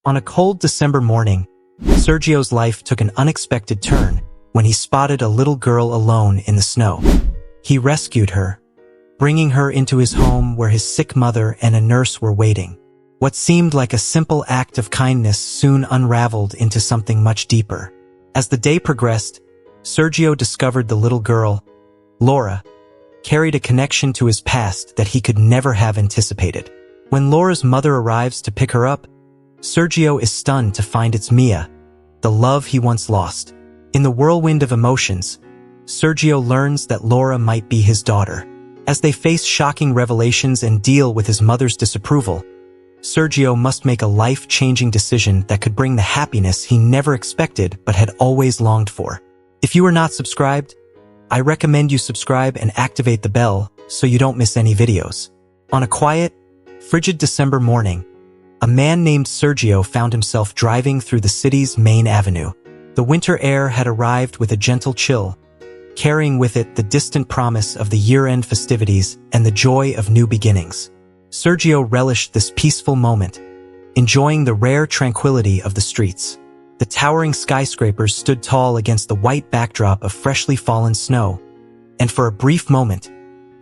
On a cold December morning, Sergio's life took an unexpected turn when he spotted a little girl alone in the snow. He rescued her, bringing her into his home where his sick mother and a nurse were waiting. What seemed like a simple act of kindness soon unraveled into something much deeper. As the day progressed, Sergio discovered the little girl, Laura, carried a connection to his past that he could never have anticipated. When Laura's mother arrives to pick her up, Sergio is stunned to find it's Mia, the love he once lost. In the whirlwind of emotions, Sergio learns that Laura might be his daughter. As they face shocking revelations and deal with his mother's disapproval, Sergio must make a life-changing decision that could bring the happiness he never expected but had always longed for. If you are not subscribed, I recommend you subscribe and activate the bell so you don't miss any videos. On a quiet, frigid December morning, a man named Sergio found himself driving through the city's main avenue. The winter air had arrived with a gentle chill, carrying with it the distant promise of the year-end festivities and the joy of new beginnings. Sergio relished this peaceful moment, enjoying the rare tranquility of the streets. The towering skyscrapers stood tall against the white backdrop of freshly fallen snow, and for a brief moment,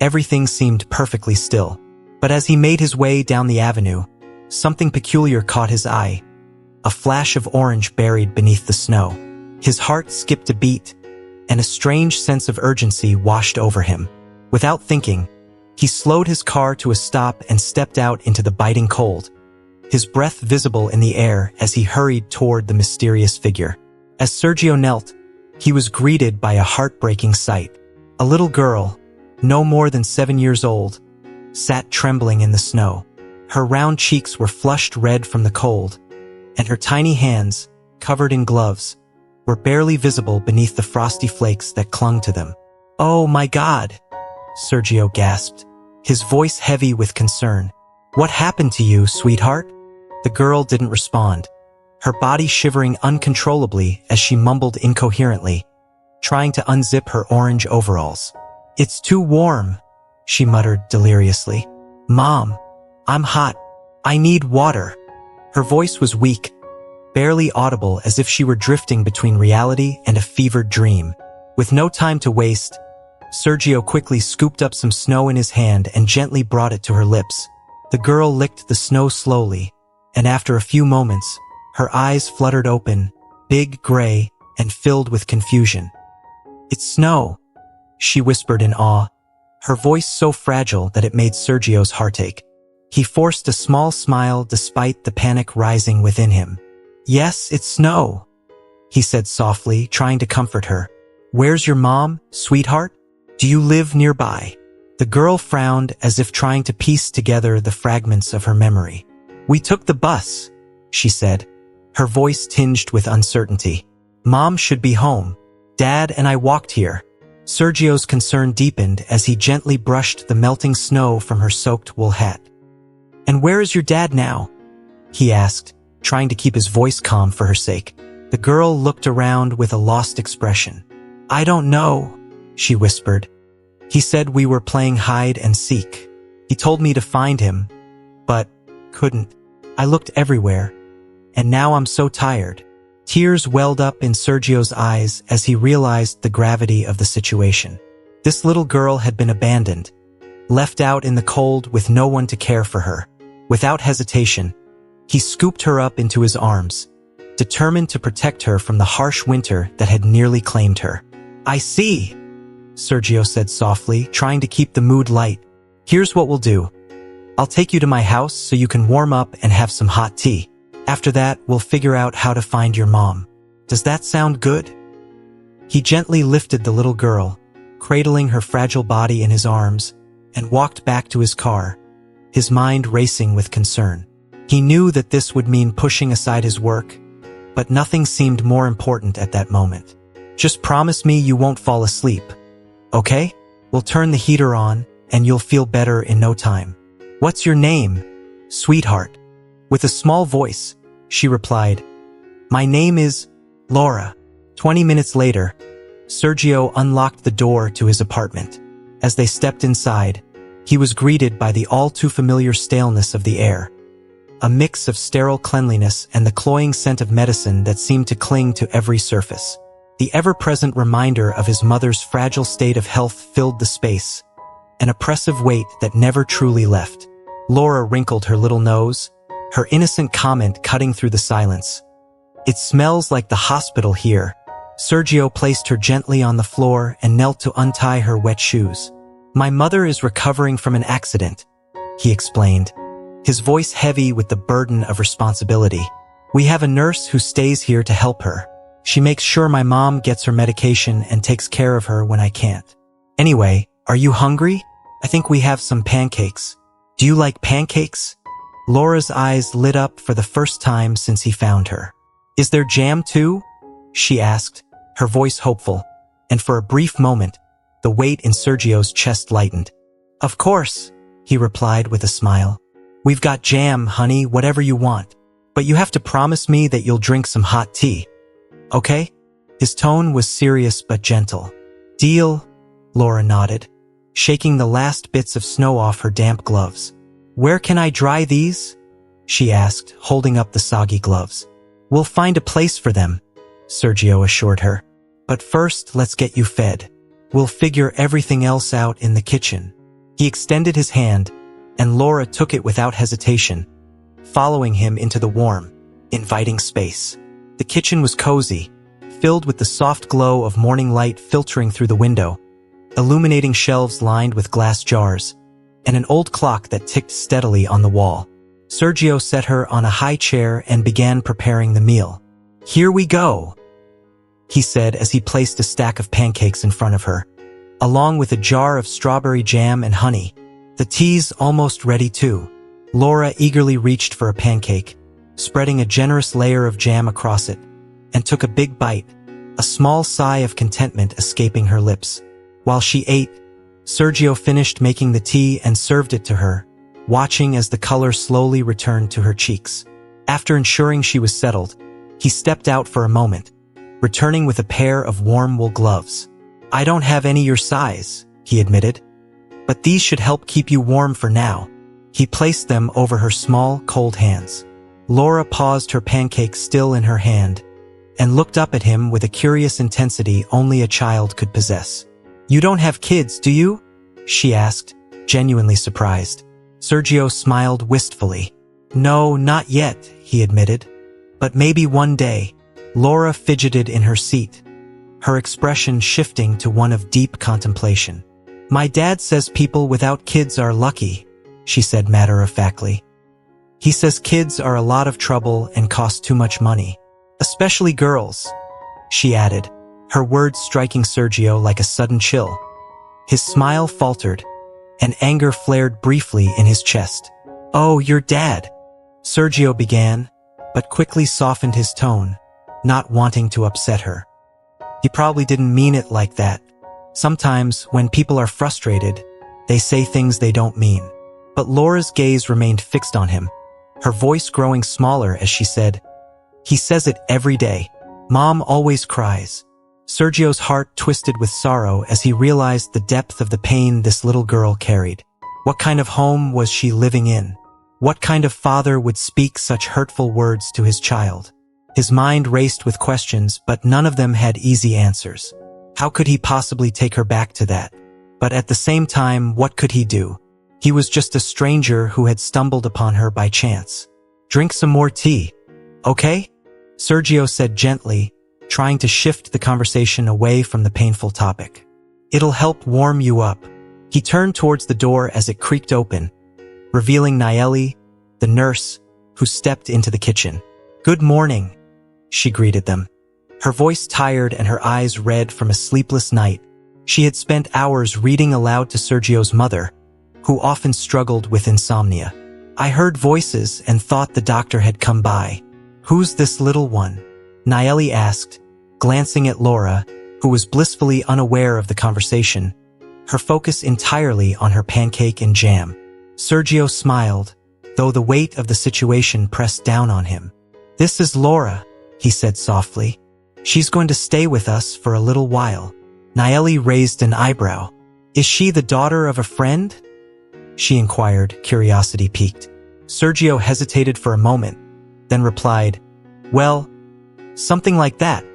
everything seemed perfectly still. But as he made his way down the avenue, something peculiar caught his eye, a flash of orange buried beneath the snow. His heart skipped a beat, and a strange sense of urgency washed over him. Without thinking, he slowed his car to a stop and stepped out into the biting cold, his breath visible in the air as he hurried toward the mysterious figure. As Sergio knelt, he was greeted by a heartbreaking sight. A little girl, no more than 7 years old, sat trembling in the snow. Her round cheeks were flushed red from the cold, and her tiny hands, covered in gloves, were barely visible beneath the frosty flakes that clung to them. "Oh my God," Sergio gasped, his voice heavy with concern. "What happened to you, sweetheart?" The girl didn't respond, her body shivering uncontrollably as she mumbled incoherently, trying to unzip her orange overalls. "It's too warm," she muttered deliriously. "Mom, I'm hot. I need water." Her voice was weak, barely audible, as if she were drifting between reality and a fevered dream. With no time to waste, Sergio quickly scooped up some snow in his hand and gently brought it to her lips. The girl licked the snow slowly, and after a few moments, her eyes fluttered open, big, gray, and filled with confusion. "It's snow," she whispered in awe, her voice so fragile that it made Sergio's heart ache. He forced a small smile despite the panic rising within him. "Yes, it's snow," he said softly, trying to comfort her. "Where's your mom, sweetheart? Do you live nearby?" The girl frowned as if trying to piece together the fragments of her memory. "We took the bus," she said, her voice tinged with uncertainty. "Mom should be home. Dad and I walked here." Sergio's concern deepened as he gently brushed the melting snow from her soaked wool hat. "And where is your dad now?" he asked, trying to keep his voice calm for her sake. The girl looked around with a lost expression. "I don't know," she whispered. "He said we were playing hide and seek. He told me to find him, but couldn't. I looked everywhere, and now I'm so tired." Tears welled up in Sergio's eyes as he realized the gravity of the situation. This little girl had been abandoned, left out in the cold with no one to care for her. Without hesitation, he scooped her up into his arms, determined to protect her from the harsh winter that had nearly claimed her. "I see," Sergio said softly, trying to keep the mood light. "Here's what we'll do. I'll take you to my house so you can warm up and have some hot tea. After that, we'll figure out how to find your mom. Does that sound good?" He gently lifted the little girl, cradling her fragile body in his arms, and walked back to his car, his mind racing with concern. He knew that this would mean pushing aside his work, but nothing seemed more important at that moment. "Just promise me you won't fall asleep, okay? We'll turn the heater on, and you'll feel better in no time." "What's your name, sweetheart?" With a small voice, she replied, "My name is Laura." 20 minutes later, Sergio unlocked the door to his apartment. As they stepped inside, he was greeted by the all-too-familiar staleness of the air. a mix of sterile cleanliness and the cloying scent of medicine that seemed to cling to every surface. The ever-present reminder of his mother's fragile state of health filled the space, an oppressive weight that never truly left. Laura wrinkled her little nose, her innocent comment cutting through the silence. "It smells like the hospital here." Sergio placed her gently on the floor and knelt to untie her wet shoes. "My mother is recovering from an accident," he explained, his voice heavy with the burden of responsibility. "We have a nurse who stays here to help her. She makes sure my mom gets her medication and takes care of her when I can't. Anyway, are you hungry? I think we have some pancakes. Do you like pancakes?" Laura's eyes lit up for the first time since he found her. "Is there jam too?" she asked, her voice hopeful, and for a brief moment, the weight in Sergio's chest lightened. "Of course," he replied with a smile. "We've got jam, honey, whatever you want. But you have to promise me that you'll drink some hot tea. Okay?" His tone was serious but gentle. "Deal," Laura nodded, shaking the last bits of snow off her damp gloves. "Where can I dry these?" she asked, holding up the soggy gloves. "We'll find a place for them," Sergio assured her. "But first, let's get you fed. We'll figure everything else out in the kitchen." He extended his hand, and Laura took it without hesitation, following him into the warm, inviting space. The kitchen was cozy, filled with the soft glow of morning light filtering through the window, illuminating shelves lined with glass jars, and an old clock that ticked steadily on the wall. Sergio set her on a high chair and began preparing the meal. "Here we go," he said as he placed a stack of pancakes in front of her, along with a jar of strawberry jam and honey. "The tea's almost ready too." Laura eagerly reached for a pancake, spreading a generous layer of jam across it, and took a big bite, a small sigh of contentment escaping her lips. While she ate, Sergio finished making the tea and served it to her, watching as the color slowly returned to her cheeks. After ensuring she was settled, he stepped out for a moment, returning with a pair of warm wool gloves. "I don't have any your size," he admitted, "but these should help keep you warm for now." He placed them over her small, cold hands. Laura paused, her pancake still in her hand, and looked up at him with a curious intensity only a child could possess. "You don't have kids, do you?" she asked, genuinely surprised. Sergio smiled wistfully. "No, not yet," he admitted. "But maybe one day." Laura fidgeted in her seat, her expression shifting to one of deep contemplation. "My dad says people without kids are lucky," she said matter-of-factly. "He says kids are a lot of trouble and cost too much money. Especially girls," she added, her words striking Sergio like a sudden chill. His smile faltered, and anger flared briefly in his chest. "Oh, your dad," Sergio began, but quickly softened his tone, not wanting to upset her. "He probably didn't mean it like that. Sometimes, when people are frustrated, they say things they don't mean." But Laura's gaze remained fixed on him, her voice growing smaller as she said, "He says it every day. Mom always cries." Sergio's heart twisted with sorrow as he realized the depth of the pain this little girl carried. What kind of home was she living in? What kind of father would speak such hurtful words to his child? His mind raced with questions, but none of them had easy answers. How could he possibly take her back to that? But at the same time, what could he do? He was just a stranger who had stumbled upon her by chance. "Drink some more tea, okay?" Sergio said gently, trying to shift the conversation away from the painful topic. "It'll help warm you up." He turned towards the door as it creaked open, revealing Nayeli, the nurse, who stepped into the kitchen. "Good morning," she greeted them, her voice tired and her eyes red from a sleepless night. She had spent hours reading aloud to Sergio's mother, who often struggled with insomnia. "I heard voices and thought the doctor had come by. Who's this little one?" Nayeli asked, glancing at Laura, who was blissfully unaware of the conversation, her focus entirely on her pancake and jam. Sergio smiled, though the weight of the situation pressed down on him. "This is Laura," he said softly. "She's going to stay with us for a little while." Nayeli raised an eyebrow. "Is she the daughter of a friend?" she inquired, curiosity piqued. Sergio hesitated for a moment, then replied, "Well, something like that.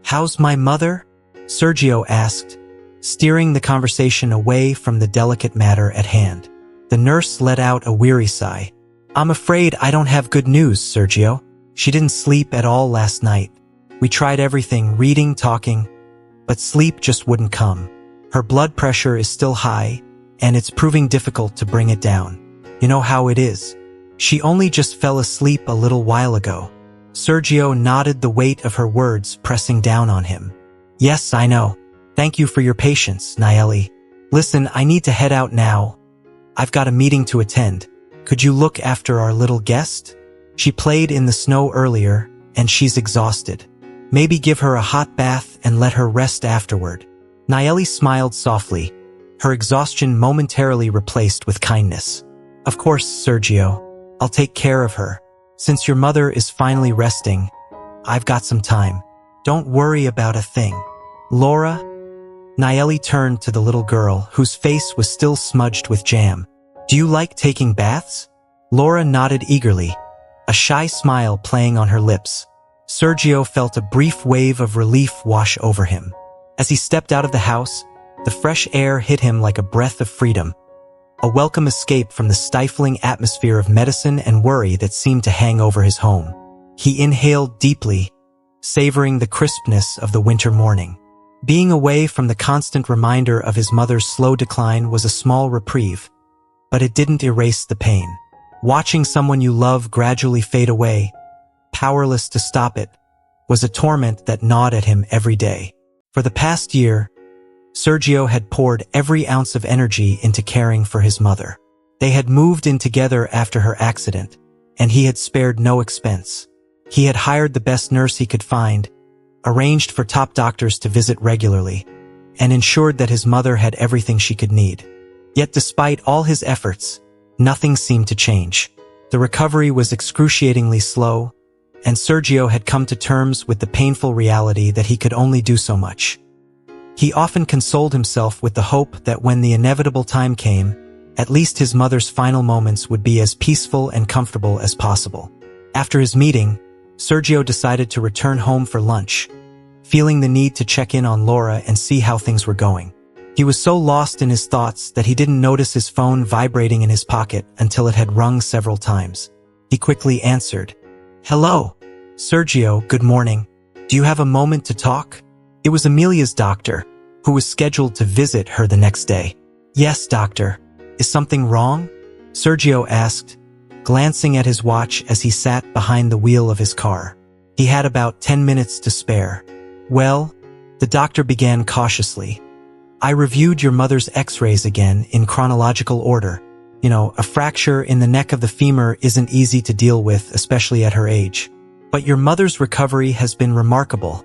How's my mother?" Sergio asked, steering the conversation away from the delicate matter at hand. The nurse let out a weary sigh. "I'm afraid I don't have good news, Sergio. She didn't sleep at all last night. We tried everything, reading, talking, but sleep just wouldn't come. Her blood pressure is still high, and it's proving difficult to bring it down. You know how it is. She only just fell asleep a little while ago." Sergio nodded, the weight of her words pressing down on him. "Yes, I know. Thank you for your patience, Nayeli. Listen, I need to head out now. I've got a meeting to attend. Could you look after our little guest? She played in the snow earlier, and she's exhausted. Maybe give her a hot bath and let her rest afterward." Nayeli smiled softly, her exhaustion momentarily replaced with kindness. "Of course, Sergio. I'll take care of her. Since your mother is finally resting, I've got some time. Don't worry about a thing. Laura?" Nayeli turned to the little girl, whose face was still smudged with jam. "Do you like taking baths?" Laura nodded eagerly, a shy smile playing on her lips. Sergio felt a brief wave of relief wash over him. As he stepped out of the house, the fresh air hit him like a breath of freedom, a welcome escape from the stifling atmosphere of medicine and worry that seemed to hang over his home. He inhaled deeply, savoring the crispness of the winter morning. Being away from the constant reminder of his mother's slow decline was a small reprieve, but it didn't erase the pain. Watching someone you love gradually fade away, powerless to stop it, was a torment that gnawed at him every day. For the past year, Sergio had poured every ounce of energy into caring for his mother. They had moved in together after her accident, and he had spared no expense. He had hired the best nurse he could find, arranged for top doctors to visit regularly, and ensured that his mother had everything she could need. Yet despite all his efforts, nothing seemed to change. The recovery was excruciatingly slow, and Sergio had come to terms with the painful reality that he could only do so much. He often consoled himself with the hope that when the inevitable time came, at least his mother's final moments would be as peaceful and comfortable as possible. After his meeting, Sergio decided to return home for lunch, feeling the need to check in on Laura and see how things were going. He was so lost in his thoughts that he didn't notice his phone vibrating in his pocket until it had rung several times. He quickly answered. "Hello, Sergio, good morning. Do you have a moment to talk?" It was Amelia's doctor, who was scheduled to visit her the next day. "Yes, doctor. Is something wrong?" Sergio asked, glancing at his watch as he sat behind the wheel of his car. He had about 10 minutes to spare. "Well," the doctor began cautiously, "I reviewed your mother's x-rays again in chronological order. You know, a fracture in the neck of the femur isn't easy to deal with, especially at her age. But your mother's recovery has been remarkable.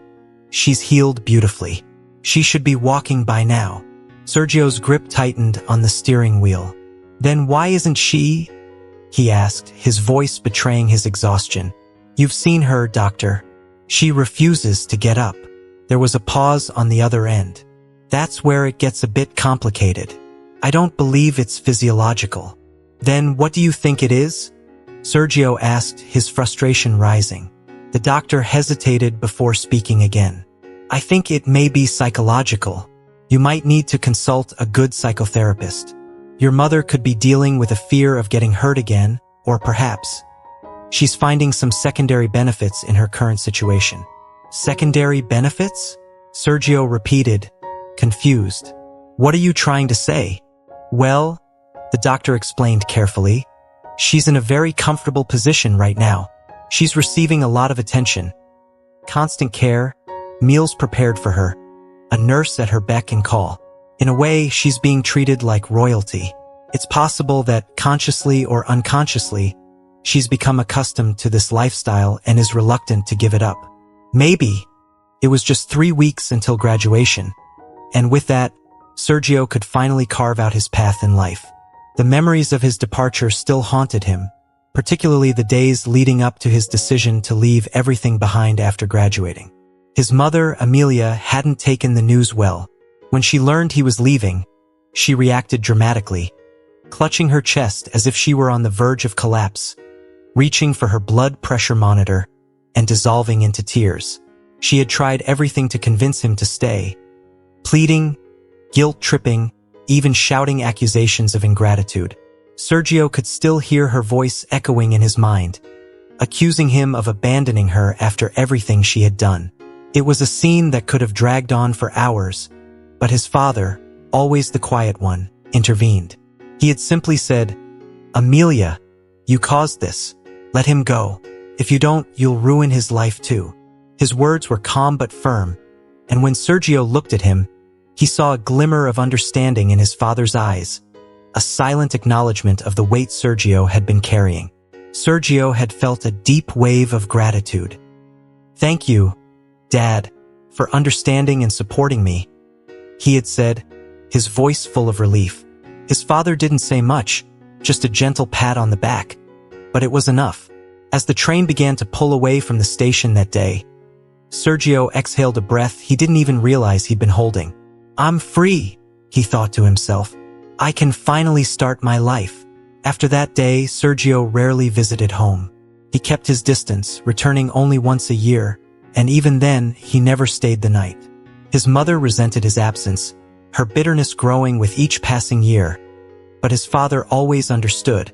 She's healed beautifully. She should be walking by now." Sergio's grip tightened on the steering wheel. "Then why isn't she?" he asked, his voice betraying his exhaustion. "You've seen her, doctor. She refuses to get up." There was a pause on the other end. "That's where it gets a bit complicated. I don't believe it's physiological." "Then what do you think it is?" Sergio asked, his frustration rising. The doctor hesitated before speaking again. "I think it may be psychological. You might need to consult a good psychotherapist. Your mother could be dealing with a fear of getting hurt again, or perhaps she's finding some secondary benefits in her current situation." "Secondary benefits?" Sergio repeated, confused. "What are you trying to say?" "Well," the doctor explained carefully, "she's in a very comfortable position right now. She's receiving a lot of attention, constant care, meals prepared for her, a nurse at her beck and call. In a way, she's being treated like royalty. It's possible that, consciously or unconsciously, she's become accustomed to this lifestyle and is reluctant to give it up. Maybe it was just 3 weeks until graduation, and with that, Sergio could finally carve out his path in life. The memories of his departure still haunted him, particularly the days leading up to his decision to leave everything behind after graduating. His mother, Amelia, hadn't taken the news well. When she learned he was leaving, she reacted dramatically, clutching her chest as if she were on the verge of collapse, reaching for her blood pressure monitor and dissolving into tears. She had tried everything to convince him to stay, pleading, guilt-tripping, even shouting accusations of ingratitude. Sergio could still hear her voice echoing in his mind, accusing him of abandoning her after everything she had done. It was a scene that could have dragged on for hours, but his father, always the quiet one, intervened. He had simply said, "Amelia, you caused this. Let him go. If you don't, you'll ruin his life too." His words were calm but firm, and when Sergio looked at him, he saw a glimmer of understanding in his father's eyes, a silent acknowledgement of the weight Sergio had been carrying. Sergio had felt a deep wave of gratitude. "Thank you, Dad, for understanding and supporting me," he had said, his voice full of relief. His father didn't say much, just a gentle pat on the back, but it was enough. As the train began to pull away from the station that day, Sergio exhaled a breath he didn't even realize he'd been holding. "I'm free," he thought to himself. "I can finally start my life." After that day, Sergio rarely visited home. He kept his distance, returning only once a year, and even then, he never stayed the night. His mother resented his absence, her bitterness growing with each passing year, but his father always understood,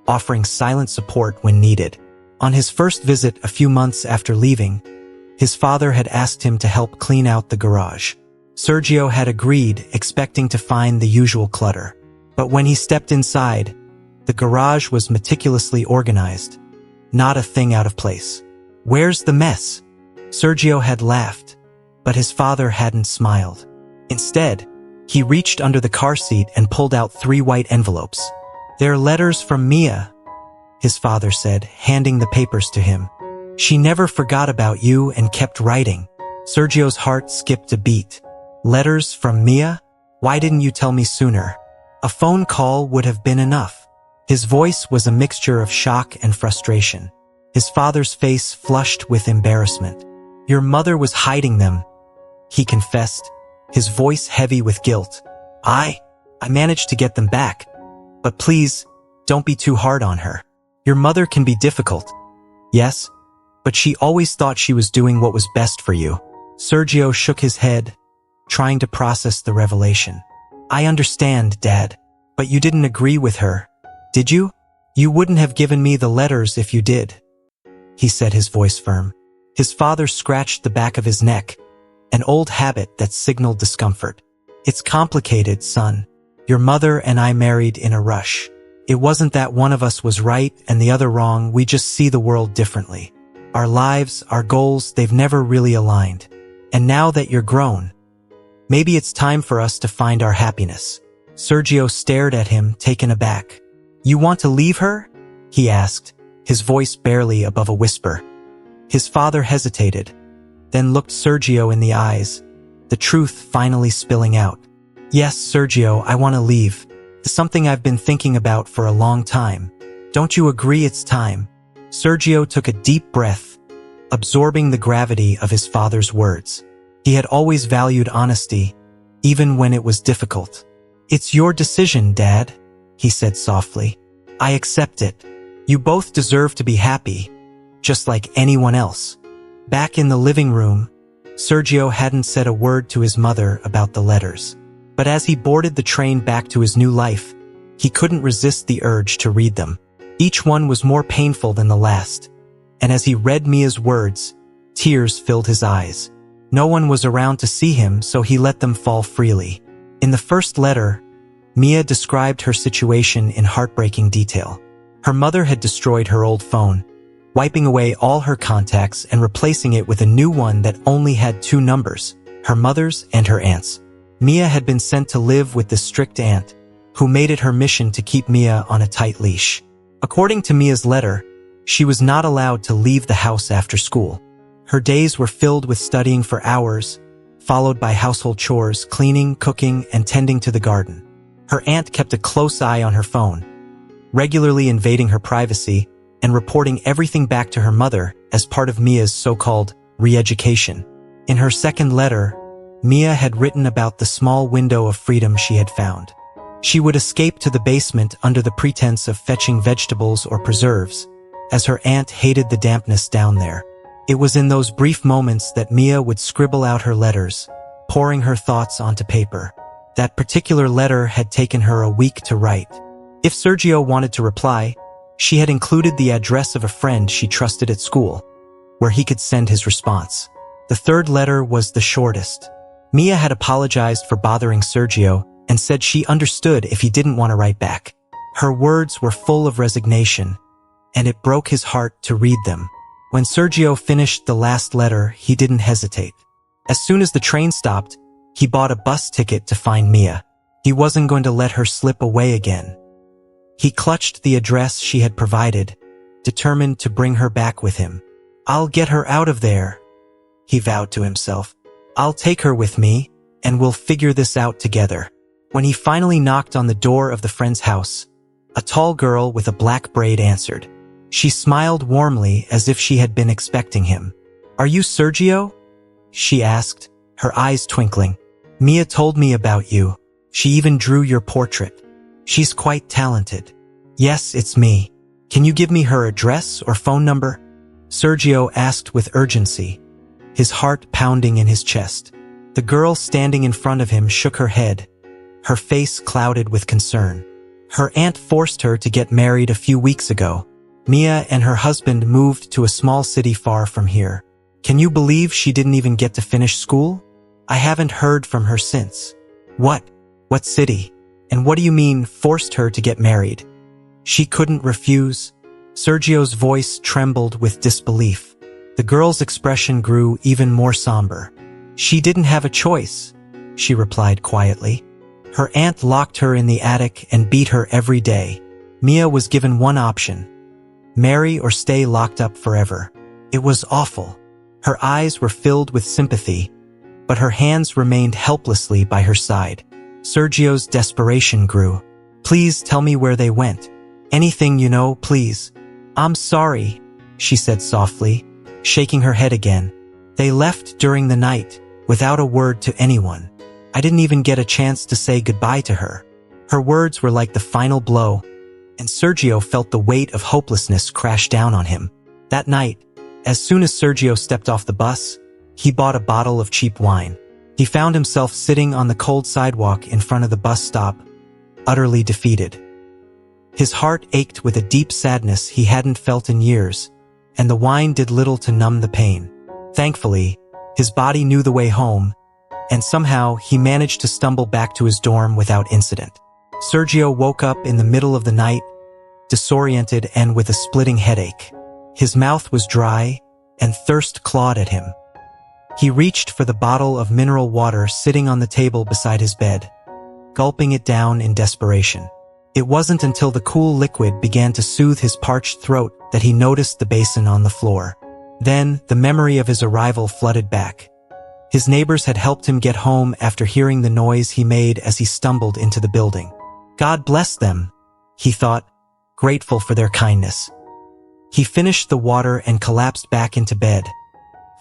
offering silent support when needed. On his first visit a few months after leaving, his father had asked him to help clean out the garage. Sergio had agreed, expecting to find the usual clutter. But when he stepped inside, the garage was meticulously organized, not a thing out of place. "Where's the mess?" Sergio had laughed, but his father hadn't smiled. Instead, he reached under the car seat and pulled out 3 white envelopes. "They're letters from Mia," his father said, handing the papers to him. "She never forgot about you and kept writing." Sergio's heart skipped a beat. "Letters from Mia? Why didn't you tell me sooner? A phone call would have been enough." His voice was a mixture of shock and frustration. His father's face flushed with embarrassment. "Your mother was hiding them," he confessed, his voice heavy with guilt. I managed to get them back. But please, don't be too hard on her. Your mother can be difficult. Yes, but she always thought she was doing what was best for you." Sergio shook his head, trying to process the revelation. "I understand, Dad, but you didn't agree with her, did you? You wouldn't have given me the letters if you did," he said, his voice firm. His father scratched the back of his neck, an old habit that signaled discomfort. "It's complicated, son. Your mother and I married in a rush. It wasn't that one of us was right and the other wrong, we just see the world differently. Our lives, our goals, they've never really aligned. And now that you're grown, maybe it's time for us to find our happiness." Sergio stared at him, taken aback. "You want to leave her?" he asked, his voice barely above a whisper. His father hesitated, then looked Sergio in the eyes, the truth finally spilling out. "Yes, Sergio, I want to leave. It's something I've been thinking about for a long time. Don't you agree it's time?" Sergio took a deep breath, absorbing the gravity of his father's words. He had always valued honesty, even when it was difficult. "It's your decision, Dad," he said softly. "I accept it. You both deserve to be happy, just like anyone else." Back in the living room, Sergio hadn't said a word to his mother about the letters. But as he boarded the train back to his new life, he couldn't resist the urge to read them. Each one was more painful than the last, and as he read Mia's words, tears filled his eyes. No one was around to see him, so he let them fall freely. In the first letter, Mia described her situation in heartbreaking detail. Her mother had destroyed her old phone, wiping away all her contacts and replacing it with a new one that only had 2 numbers, her mother's and her aunt's. Mia had been sent to live with this strict aunt, who made it her mission to keep Mia on a tight leash. According to Mia's letter, she was not allowed to leave the house after school. Her days were filled with studying for hours, followed by household chores, cleaning, cooking, and tending to the garden. Her aunt kept a close eye on her phone, regularly invading her privacy and reporting everything back to her mother as part of Mia's so-called re-education. In her second letter, Mia had written about the small window of freedom she had found. She would escape to the basement under the pretense of fetching vegetables or preserves, as her aunt hated the dampness down there. It was in those brief moments that Mia would scribble out her letters, pouring her thoughts onto paper. That particular letter had taken her a week to write. If Sergio wanted to reply, she had included the address of a friend she trusted at school, where he could send his response. The third letter was the shortest. Mia had apologized for bothering Sergio and said she understood if he didn't want to write back. Her words were full of resignation, and it broke his heart to read them. When Sergio finished the last letter, he didn't hesitate. As soon as the train stopped, he bought a bus ticket to find Mia. He wasn't going to let her slip away again. He clutched the address she had provided, determined to bring her back with him. "I'll get her out of there," he vowed to himself. "I'll take her with me, and we'll figure this out together." When he finally knocked on the door of the friend's house, a tall girl with a black braid answered. She smiled warmly as if she had been expecting him. "Are you Sergio?" she asked, her eyes twinkling. "Mia told me about you. She even drew your portrait. She's quite talented." "Yes, it's me. Can you give me her address or phone number?" Sergio asked with urgency, his heart pounding in his chest. The girl standing in front of him shook her head, her face clouded with concern. Her aunt forced her to get married a few weeks ago. Mia and her husband moved to a small city far from here. Can you believe she didn't even get to finish school? I haven't heard from her since. What? What city? And what do you mean, forced her to get married? She couldn't refuse? Sergio's voice trembled with disbelief. The girl's expression grew even more somber. She didn't have a choice, she replied quietly. Her aunt locked her in the attic and beat her every day. Mia was given one option: marry or stay locked up forever. It was awful. Her eyes were filled with sympathy, but her hands remained helplessly by her side. Sergio's desperation grew. "Please tell me where they went. Anything you know, please." "I'm sorry," she said softly, shaking her head again. "They left during the night, without a word to anyone. I didn't even get a chance to say goodbye to her." Her words were like the final blow, and Sergio felt the weight of hopelessness crash down on him. That night, as soon as Sergio stepped off the bus, he bought a bottle of cheap wine. He found himself sitting on the cold sidewalk in front of the bus stop, utterly defeated. His heart ached with a deep sadness he hadn't felt in years, and the wine did little to numb the pain. Thankfully, his body knew the way home, and somehow he managed to stumble back to his dorm without incident. Sergio woke up in the middle of the night, disoriented and with a splitting headache. His mouth was dry, and thirst clawed at him. He reached for the bottle of mineral water sitting on the table beside his bed, gulping it down in desperation. It wasn't until the cool liquid began to soothe his parched throat that he noticed the basin on the floor. Then, the memory of his arrival flooded back. His neighbors had helped him get home after hearing the noise he made as he stumbled into the building. God bless them, he thought, grateful for their kindness. He finished the water and collapsed back into bed,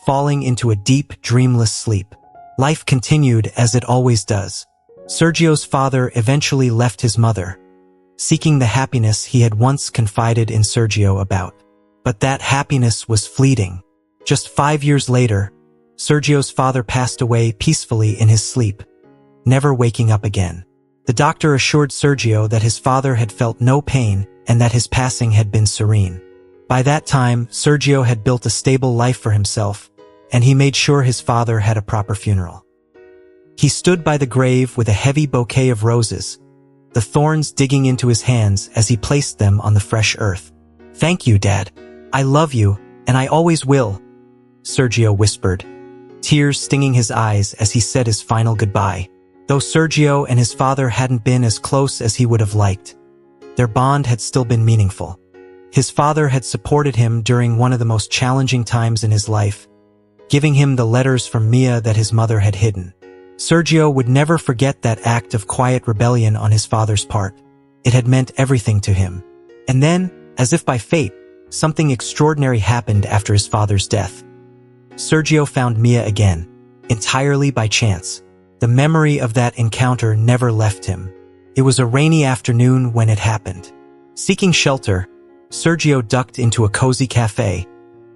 falling into a deep, dreamless sleep. Life continued as it always does. Sergio's father eventually left his mother, seeking the happiness he had once confided in Sergio about. But that happiness was fleeting. Just 5 years later, Sergio's father passed away peacefully in his sleep, never waking up again. The doctor assured Sergio that his father had felt no pain and that his passing had been serene. By that time, Sergio had built a stable life for himself, and he made sure his father had a proper funeral. He stood by the grave with a heavy bouquet of roses, the thorns digging into his hands as he placed them on the fresh earth. "Thank you, Dad. I love you, and I always will," Sergio whispered, tears stinging his eyes as he said his final goodbye. Though Sergio and his father hadn't been as close as he would have liked, their bond had still been meaningful. His father had supported him during one of the most challenging times in his life, giving him the letters from Mia that his mother had hidden. Sergio would never forget that act of quiet rebellion on his father's part. It had meant everything to him. And then, as if by fate, something extraordinary happened after his father's death. Sergio found Mia again, entirely by chance. The memory of that encounter never left him. It was a rainy afternoon when it happened. Seeking shelter, Sergio ducked into a cozy cafe,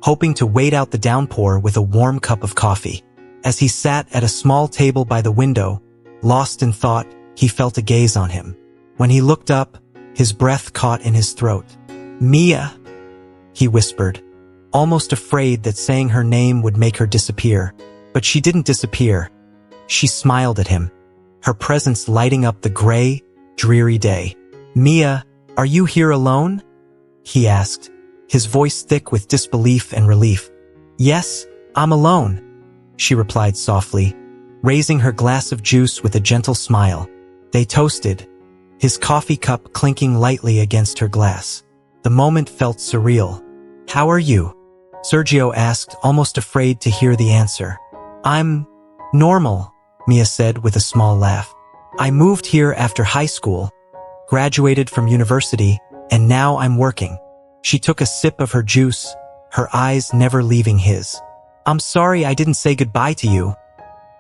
hoping to wait out the downpour with a warm cup of coffee. As he sat at a small table by the window, lost in thought, he felt a gaze on him. When he looked up, his breath caught in his throat. "Mia," he whispered, almost afraid that saying her name would make her disappear. But she didn't disappear. She smiled at him, her presence lighting up the gray, dreary day. "Mia, are you here alone?" he asked, his voice thick with disbelief and relief. "Yes, I'm alone," she replied softly, raising her glass of juice with a gentle smile. They toasted, his coffee cup clinking lightly against her glass. The moment felt surreal. "How are you?" Sergio asked, almost afraid to hear the answer. "I'm normal," Mia said with a small laugh. "I moved here after high school, graduated from university, and now I'm working." She took a sip of her juice, her eyes never leaving his. "I'm sorry I didn't say goodbye to you,"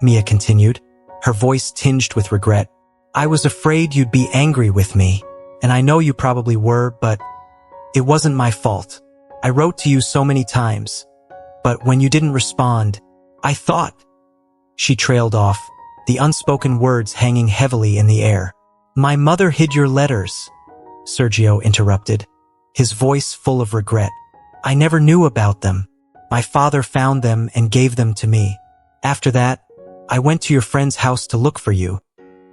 Mia continued, her voice tinged with regret. "I was afraid you'd be angry with me, and I know you probably were, but it wasn't my fault. I wrote to you so many times, but when you didn't respond, I thought—" She trailed off, the unspoken words hanging heavily in the air. "My mother hid your letters," Sergio interrupted, his voice full of regret. "I never knew about them. My father found them and gave them to me. After that, I went to your friend's house to look for you,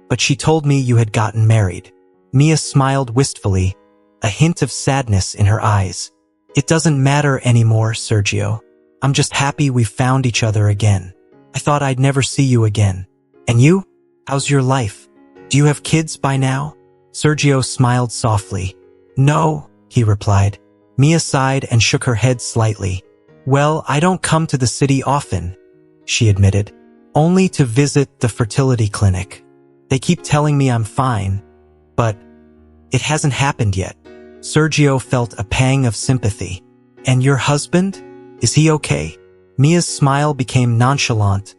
but she told me you had gotten married." Mia smiled wistfully, a hint of sadness in her eyes. "It doesn't matter anymore, Sergio. I'm just happy we found each other again. I thought I'd never see you again. And you? How's your life? Do you have kids by now?" Sergio smiled softly. "No," he replied. Mia sighed and shook her head slightly. "Well, I don't come to the city often," she admitted. "Only to visit the fertility clinic. They keep telling me I'm fine, but it hasn't happened yet." Sergio felt a pang of sympathy. "And your husband? Is he okay?" Mia's smile became nonchalant,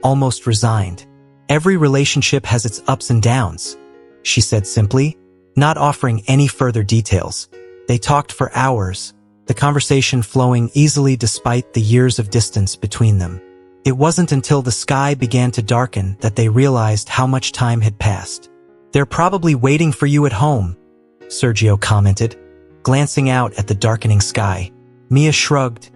almost resigned. "Every relationship has its ups and downs," she said simply, not offering any further details. They talked for hours, the conversation flowing easily despite the years of distance between them. It wasn't until the sky began to darken that they realized how much time had passed. "They're probably waiting for you at home," Sergio commented, glancing out at the darkening sky. Mia shrugged,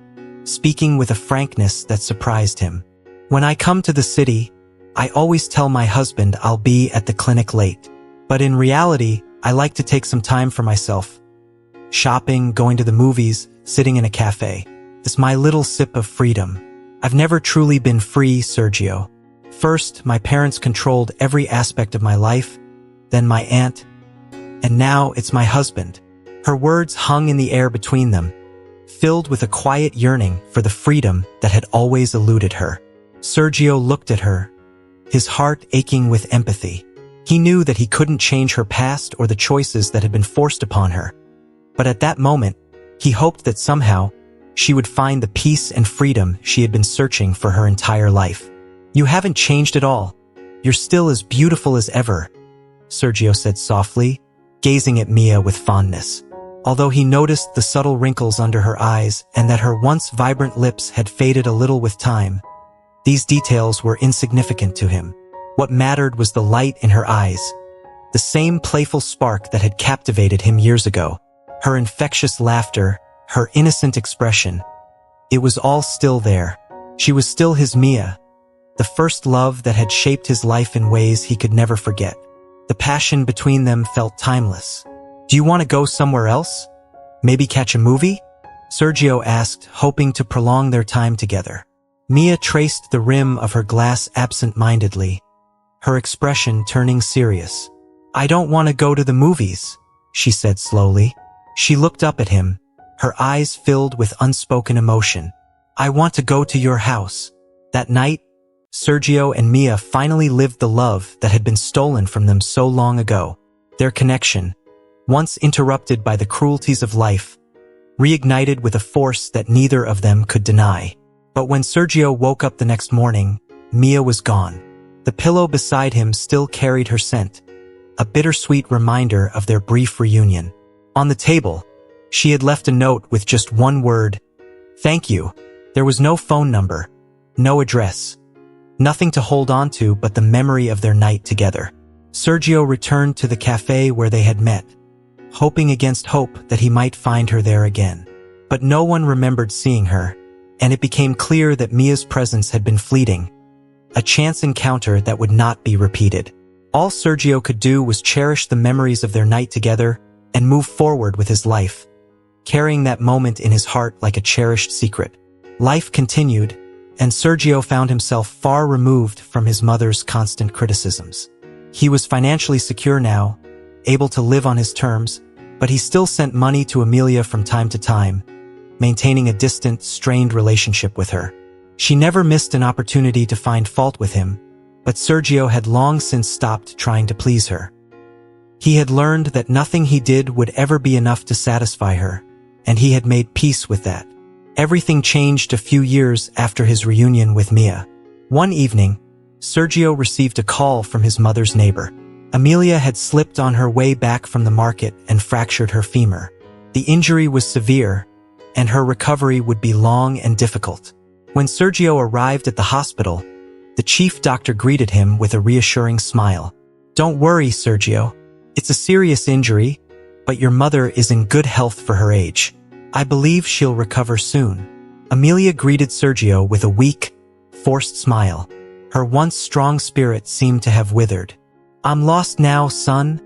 speaking with a frankness that surprised him. "When I come to the city, I always tell my husband I'll be at the clinic late. But in reality, I like to take some time for myself. Shopping, going to the movies, sitting in a cafe. It's my little sip of freedom. I've never truly been free, Sergio. First, my parents controlled every aspect of my life, then my aunt, and now it's my husband." Her words hung in the air between them, filled with a quiet yearning for the freedom that had always eluded her. Sergio looked at her, his heart aching with empathy. He knew that he couldn't change her past or the choices that had been forced upon her. But at that moment, he hoped that somehow she would find the peace and freedom she had been searching for her entire life. "You haven't changed at all. You're still as beautiful as ever," Sergio said softly, gazing at Mia with fondness. Although he noticed the subtle wrinkles under her eyes and that her once vibrant lips had faded a little with time, these details were insignificant to him. What mattered was the light in her eyes, the same playful spark that had captivated him years ago. Her infectious laughter, her innocent expression. It was all still there. She was still his Mia, the first love that had shaped his life in ways he could never forget. The passion between them felt timeless. "Do you want to go somewhere else? Maybe catch a movie?" Sergio asked, hoping to prolong their time together. Mia traced the rim of her glass absent-mindedly, her expression turning serious. "I don't want to go to the movies," she said slowly. She looked up at him, her eyes filled with unspoken emotion. "I want to go to your house." That night, Sergio and Mia finally lived the love that had been stolen from them so long ago. Their connection, once interrupted by the cruelties of life, reignited with a force that neither of them could deny. But when Sergio woke up the next morning, Mia was gone. The pillow beside him still carried her scent, a bittersweet reminder of their brief reunion. On the table, she had left a note with just one word: "Thank you." There was no phone number, no address, nothing to hold on to but the memory of their night together. Sergio returned to the cafe where they had met, hoping against hope that he might find her there again. But no one remembered seeing her, and it became clear that Mia's presence had been fleeting, a chance encounter that would not be repeated. All Sergio could do was cherish the memories of their night together and move forward with his life, carrying that moment in his heart like a cherished secret. Life continued, and Sergio found himself far removed from his mother's constant criticisms. He was financially secure now, able to live on his terms, but he still sent money to Amelia from time to time, maintaining a distant, strained relationship with her. She never missed an opportunity to find fault with him, but Sergio had long since stopped trying to please her. He had learned that nothing he did would ever be enough to satisfy her, and he had made peace with that. Everything changed a few years after his reunion with Mia. One evening, Sergio received a call from his mother's neighbor. Amelia had slipped on her way back from the market and fractured her femur. The injury was severe, and her recovery would be long and difficult. When Sergio arrived at the hospital, the chief doctor greeted him with a reassuring smile. "Don't worry, Sergio. It's a serious injury, but your mother is in good health for her age. I believe she'll recover soon." Amelia greeted Sergio with a weak, forced smile. Her once strong spirit seemed to have withered. "I'm lost now, son,"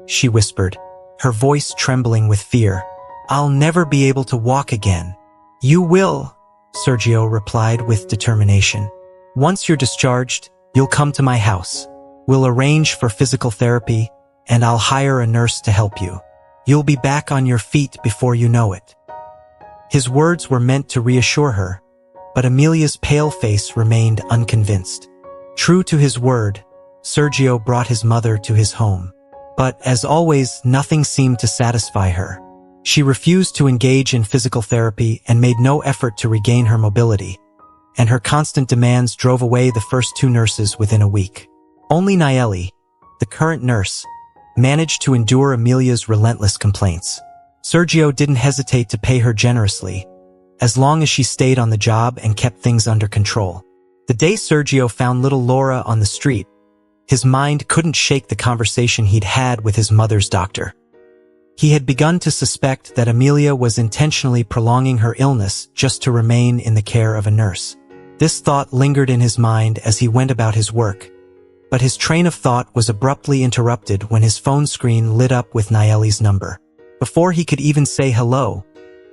she whispered, her voice trembling with fear. "I'll never be able to walk again." "You will," Sergio replied with determination. "Once you're discharged, you'll come to my house. We'll arrange for physical therapy, and I'll hire a nurse to help you. You'll be back on your feet before you know it." His words were meant to reassure her, but Amelia's pale face remained unconvinced. True to his word, Sergio brought his mother to his home. But, as always, nothing seemed to satisfy her. She refused to engage in physical therapy and made no effort to regain her mobility, and her constant demands drove away the first two nurses within a week. Only Nayeli, the current nurse, managed to endure Amelia's relentless complaints. Sergio didn't hesitate to pay her generously, as long as she stayed on the job and kept things under control. The day Sergio found little Laura on the street, his mind couldn't shake the conversation he'd had with his mother's doctor. He had begun to suspect that Amelia was intentionally prolonging her illness just to remain in the care of a nurse. This thought lingered in his mind as he went about his work, but his train of thought was abruptly interrupted when his phone screen lit up with Nayeli's number. Before he could even say hello,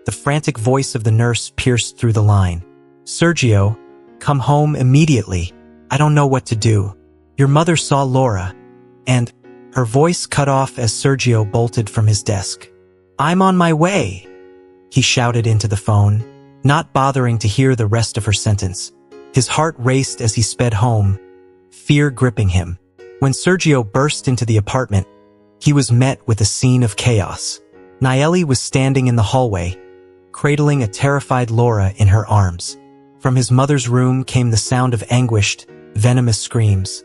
the frantic voice of the nurse pierced through the line. "Sergio, come home immediately. I don't know what to do. Your mother saw Laura." And her voice cut off as Sergio bolted from his desk. "I'm on my way," he shouted into the phone, not bothering to hear the rest of her sentence. His heart raced as he sped home, fear gripping him. When Sergio burst into the apartment, he was met with a scene of chaos. Nayeli was standing in the hallway, cradling a terrified Laura in her arms. From his mother's room came the sound of anguished, venomous screams.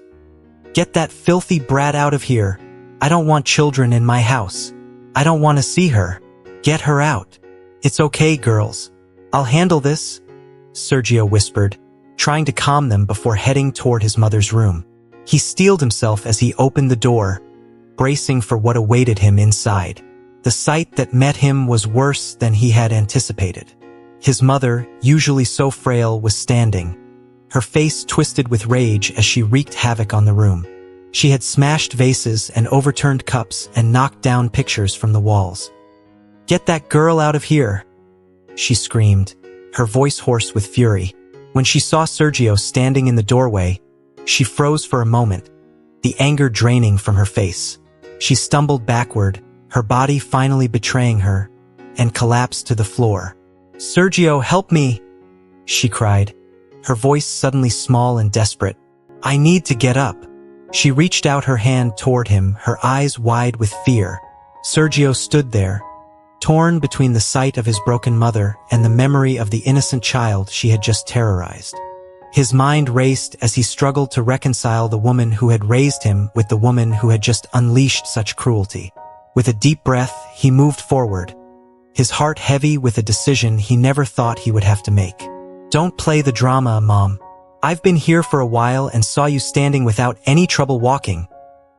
"Get that filthy brat out of here. I don't want children in my house. I don't want to see her. Get her out." "It's okay, girls. I'll handle this," Sergio whispered, trying to calm them before heading toward his mother's room. He steeled himself as he opened the door, bracing for what awaited him inside. The sight that met him was worse than he had anticipated. His mother, usually so frail, was standing, her face twisted with rage as she wreaked havoc on the room. She had smashed vases and overturned cups and knocked down pictures from the walls. "Get that girl out of here," she screamed, her voice hoarse with fury. When she saw Sergio standing in the doorway, she froze for a moment, the anger draining from her face. She stumbled backward, her body finally betraying her, and collapsed to the floor. "Sergio, help me!" she cried, her voice suddenly small and desperate. "I need to get up." She reached out her hand toward him, her eyes wide with fear. Sergio stood there, torn between the sight of his broken mother and the memory of the innocent child she had just terrorized. His mind raced as he struggled to reconcile the woman who had raised him with the woman who had just unleashed such cruelty. With a deep breath, he moved forward, his heart heavy with a decision he never thought he would have to make. "Don't play the drama, Mom. I've been here for a while and saw you standing without any trouble walking,"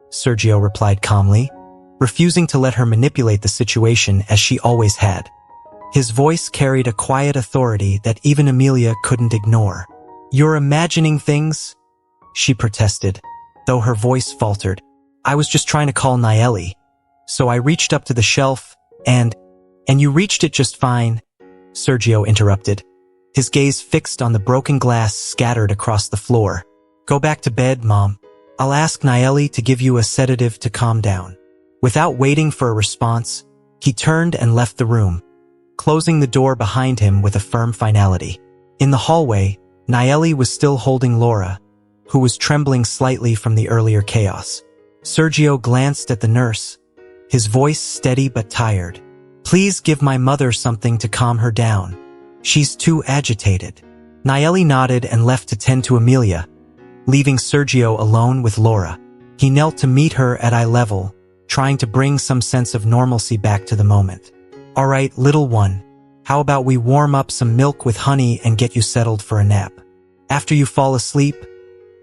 Sergio replied calmly, refusing to let her manipulate the situation as she always had. His voice carried a quiet authority that even Amelia couldn't ignore. "You're imagining things," she protested, though her voice faltered. "I was just trying to call Nayeli. So I reached up to the shelf, and you reached it just fine," Sergio interrupted, his gaze fixed on the broken glass scattered across the floor. "Go back to bed, Mom. I'll ask Nayeli to give you a sedative to calm down." Without waiting for a response, he turned and left the room, closing the door behind him with a firm finality. In the hallway, Nayeli was still holding Laura, who was trembling slightly from the earlier chaos. Sergio glanced at the nurse, his voice steady but tired. "Please give my mother something to calm her down. She's too agitated." Nayeli nodded and left to tend to Amelia, leaving Sergio alone with Laura. He knelt to meet her at eye level, trying to bring some sense of normalcy back to the moment. "All right, little one. How about we warm up some milk with honey and get you settled for a nap? After you fall asleep,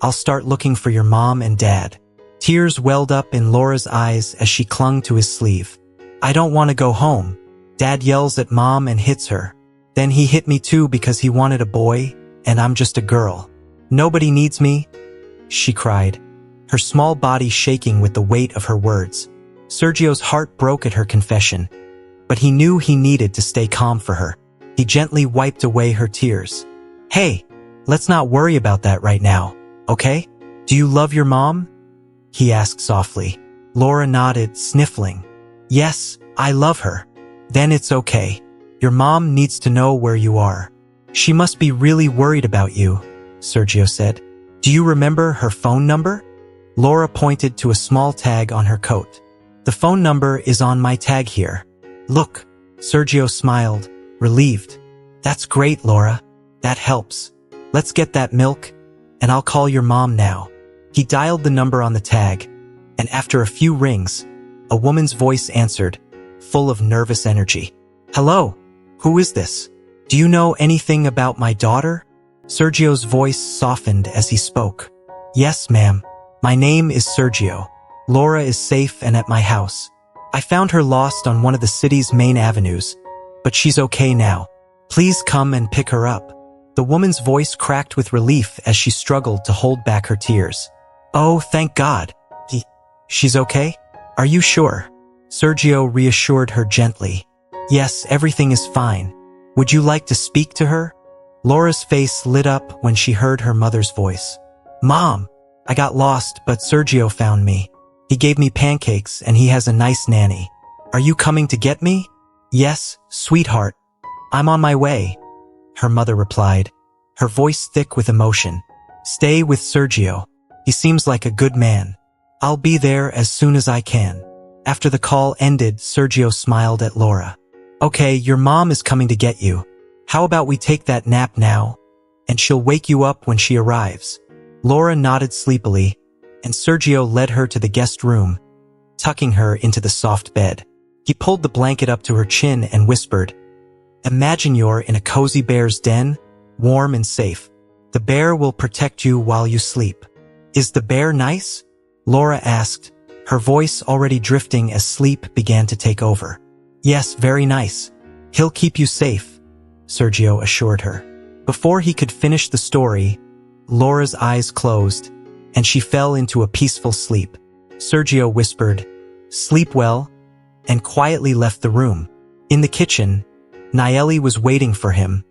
I'll start looking for your mom and dad." Tears welled up in Laura's eyes as she clung to his sleeve. "I don't want to go home. Dad yells at Mom and hits her. Then he hit me too because he wanted a boy, and I'm just a girl. Nobody needs me," she cried, her small body shaking with the weight of her words. Sergio's heart broke at her confession, but he knew he needed to stay calm for her. He gently wiped away her tears. "Hey, let's not worry about that right now, okay? Do you love your mom?" he asked softly. Laura nodded, sniffling. "Yes, I love her." "Then it's okay. Your mom needs to know where you are. She must be really worried about you," Sergio said. "Do you remember her phone number?" Laura pointed to a small tag on her coat. "The phone number is on my tag here. Look." Sergio smiled, relieved. "That's great, Laura. That helps. Let's get that milk, and I'll call your mom now." He dialed the number on the tag, and after a few rings, a woman's voice answered, full of nervous energy. "Hello, who is this? Do you know anything about my daughter?" Sergio's voice softened as he spoke. "Yes, ma'am. My name is Sergio. Laura is safe and at my house. I found her lost on one of the city's main avenues, but she's okay now. Please come and pick her up." The woman's voice cracked with relief as she struggled to hold back her tears. "Oh, thank God. She's okay? Are you sure?" Sergio reassured her gently. "Yes, everything is fine. Would you like to speak to her?" Laura's face lit up when she heard her mother's voice. "Mom, I got lost, but Sergio found me. He gave me pancakes and he has a nice nanny. Are you coming to get me?" "Yes, sweetheart. I'm on my way," her mother replied, her voice thick with emotion. "Stay with Sergio. He seems like a good man. I'll be there as soon as I can." After the call ended, Sergio smiled at Laura. "Okay, your mom is coming to get you. How about we take that nap now, and she'll wake you up when she arrives?" Laura nodded sleepily, and Sergio led her to the guest room, tucking her into the soft bed. He pulled the blanket up to her chin and whispered, "Imagine you're in a cozy bear's den, warm and safe. The bear will protect you while you sleep." "Is the bear nice?" Laura asked, her voice already drifting as sleep began to take over. "Yes, very nice. He'll keep you safe," Sergio assured her. Before he could finish the story, Laura's eyes closed, and she fell into a peaceful sleep. Sergio whispered, "Sleep well," and quietly left the room. In the kitchen, Nayeli was waiting for him,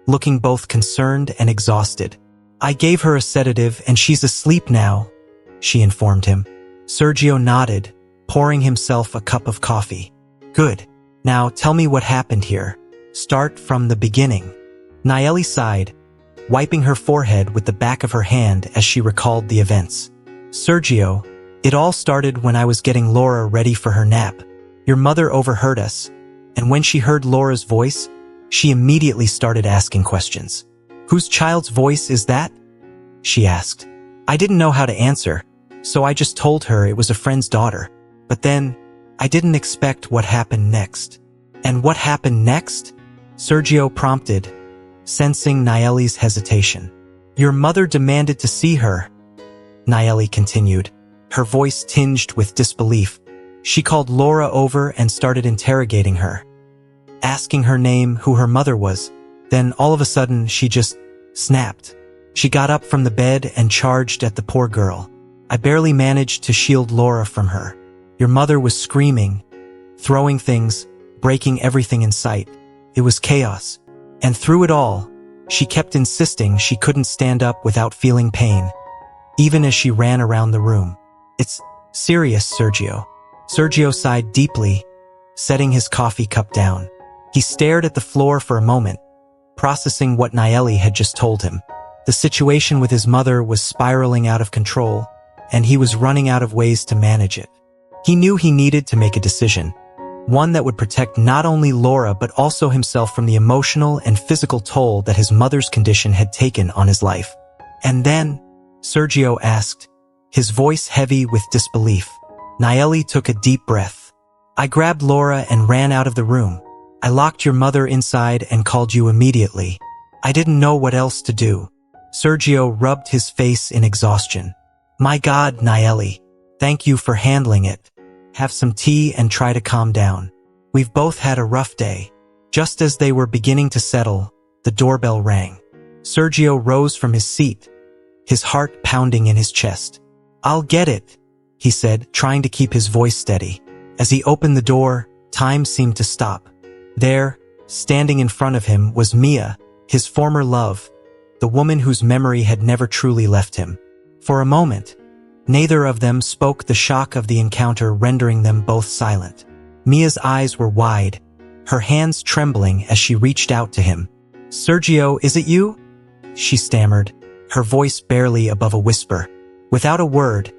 looking both concerned and exhausted. "I gave her a sedative and she's asleep now," she informed him. Sergio nodded, pouring himself a cup of coffee. "Good. Now tell me what happened here. Start from the beginning." Nayeli sighed, wiping her forehead with the back of her hand as she recalled the events. "Sergio, it all started when I was getting Laura ready for her nap. Your mother overheard us, and when she heard Laura's voice, she immediately started asking questions. 'Whose child's voice is that?' she asked. I didn't know how to answer, so I just told her it was a friend's daughter. But then, I didn't expect what happened next. And what happened next? Sergio prompted, sensing Nayeli's hesitation. Your mother demanded to see her, Nayeli continued, her voice tinged with disbelief. She called Laura over and started interrogating her, asking her name, who her mother was. Then all of a sudden, she just snapped. She got up from the bed and charged at the poor girl. I barely managed to shield Laura from her. Your mother was screaming, throwing things, breaking everything in sight. It was chaos. And through it all, she kept insisting she couldn't stand up without feeling pain, even as she ran around the room. It's serious, Sergio. Sergio sighed deeply, setting his coffee cup down. He stared at the floor for a moment, processing what Nayeli had just told him. The situation with his mother was spiraling out of control, and he was running out of ways to manage it. He knew he needed to make a decision, one that would protect not only Laura but also himself from the emotional and physical toll that his mother's condition had taken on his life. And then, Sergio asked, his voice heavy with disbelief. Nayeli took a deep breath. I grabbed Laura and ran out of the room. I locked your mother inside and called you immediately. I didn't know what else to do. Sergio rubbed his face in exhaustion. My God, Nayeli, thank you for handling it. Have some tea and try to calm down. We've both had a rough day. Just as they were beginning to settle, the doorbell rang. Sergio rose from his seat, his heart pounding in his chest. I'll get it, he said, trying to keep his voice steady. As he opened the door, time seemed to stop. There, standing in front of him, was Mia, his former love, the woman whose memory had never truly left him. For a moment, neither of them spoke, the shock of the encounter rendering them both silent. Mia's eyes were wide, her hands trembling as she reached out to him. Sergio, is it you? She stammered, her voice barely above a whisper. Without a word,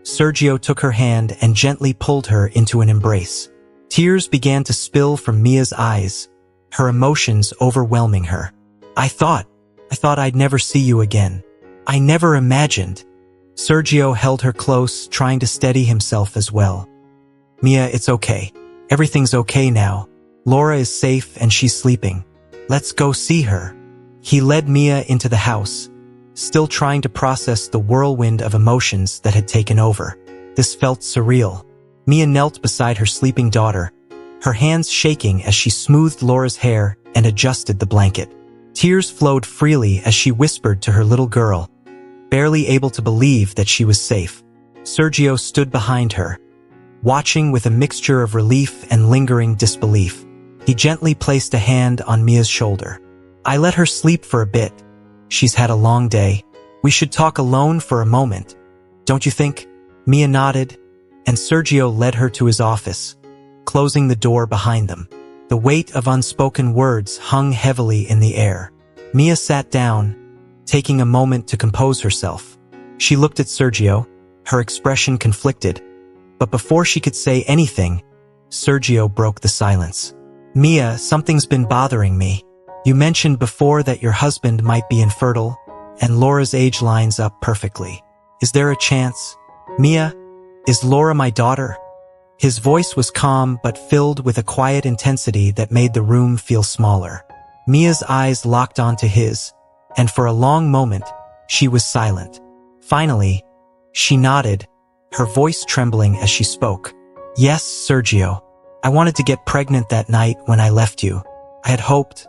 Sergio took her hand and gently pulled her into an embrace. Tears began to spill from Mia's eyes, her emotions overwhelming her. I thought I'd never see you again. I never imagined. Sergio held her close, trying to steady himself as well. Mia, it's okay. Everything's okay now. Laura is safe and she's sleeping. Let's go see her. He led Mia into the house, still trying to process the whirlwind of emotions that had taken over. This felt surreal. Mia knelt beside her sleeping daughter, her hands shaking as she smoothed Laura's hair and adjusted the blanket. Tears flowed freely as she whispered to her little girl, barely able to believe that she was safe. Sergio stood behind her, watching with a mixture of relief and lingering disbelief. He gently placed a hand on Mia's shoulder. I let her sleep for a bit. She's had a long day. We should talk alone for a moment, don't you think? Mia nodded, and Sergio led her to his office, closing the door behind them. The weight of unspoken words hung heavily in the air. Mia sat down, taking a moment to compose herself. She looked at Sergio, her expression conflicted, but before she could say anything, Sergio broke the silence. Mia, something's been bothering me. You mentioned before that your husband might be infertile, and Laura's age lines up perfectly. Is there a chance? Mia, is Laura my daughter? His voice was calm but filled with a quiet intensity that made the room feel smaller. Mia's eyes locked onto his, and for a long moment, she was silent. Finally, she nodded, her voice trembling as she spoke. Yes, Sergio. I wanted to get pregnant that night when I left you. I had hoped,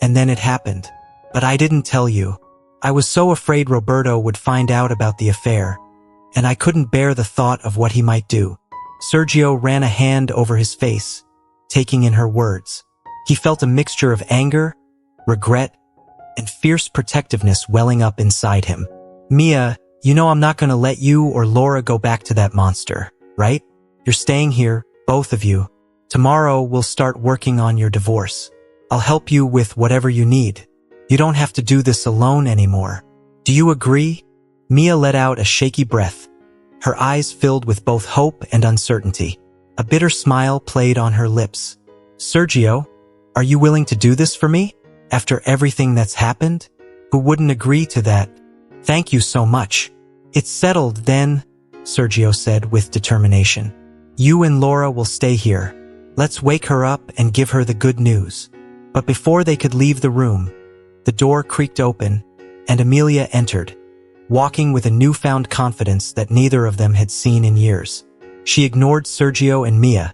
and then it happened. But I didn't tell you. I was so afraid Roberto would find out about the affair, and I couldn't bear the thought of what he might do. Sergio ran a hand over his face, taking in her words. He felt a mixture of anger, regret, and fierce protectiveness welling up inside him. Mia, you know I'm not going to let you or Laura go back to that monster, right? You're staying here, both of you. Tomorrow we'll start working on your divorce. I'll help you with whatever you need. You don't have to do this alone anymore. Do you agree? Mia let out a shaky breath, her eyes filled with both hope and uncertainty. A bitter smile played on her lips. Sergio, are you willing to do this for me? After everything that's happened? Who wouldn't agree to that? Thank you so much. It's settled then, Sergio said with determination. You and Laura will stay here. Let's wake her up and give her the good news. But before they could leave the room, the door creaked open and Amelia entered, walking with a newfound confidence that neither of them had seen in years. She ignored Sergio and Mia,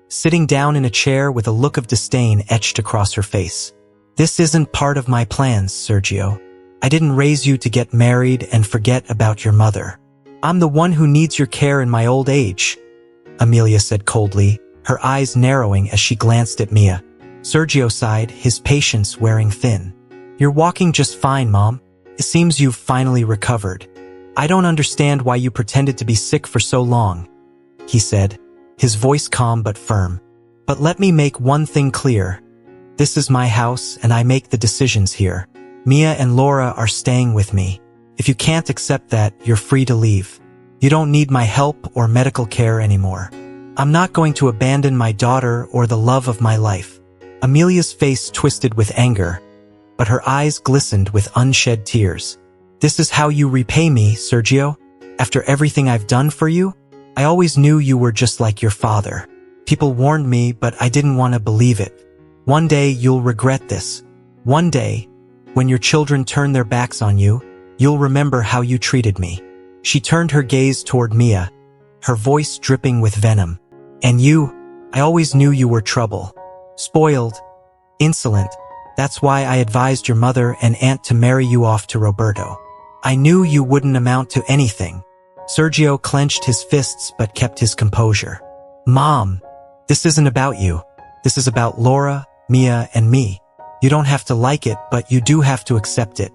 sitting down in a chair with a look of disdain etched across her face. This isn't part of my plans, Sergio. I didn't raise you to get married and forget about your mother. I'm the one who needs your care in my old age, Amelia said coldly, her eyes narrowing as she glanced at Mia. Sergio sighed, his patience wearing thin. You're walking just fine, Mom. It seems you've finally recovered. I don't understand why you pretended to be sick for so long, he said, his voice calm but firm. But let me make one thing clear. This is my house and I make the decisions here. Mia and Laura are staying with me. If you can't accept that, you're free to leave. You don't need my help or medical care anymore. I'm not going to abandon my daughter or the love of my life. Amelia's face twisted with anger, but her eyes glistened with unshed tears. This is how you repay me, Sergio? After everything I've done for you? I always knew you were just like your father. People warned me, but I didn't want to believe it. One day you'll regret this. One day, when your children turn their backs on you, you'll remember how you treated me. She turned her gaze toward Mia, her voice dripping with venom. And you, I always knew you were trouble. Spoiled, insolent. That's why I advised your mother and aunt to marry you off to Roberto. I knew you wouldn't amount to anything. Sergio clenched his fists but kept his composure. Mom, this isn't about you. This is about Laura, Mia, and me. You don't have to like it, but you do have to accept it.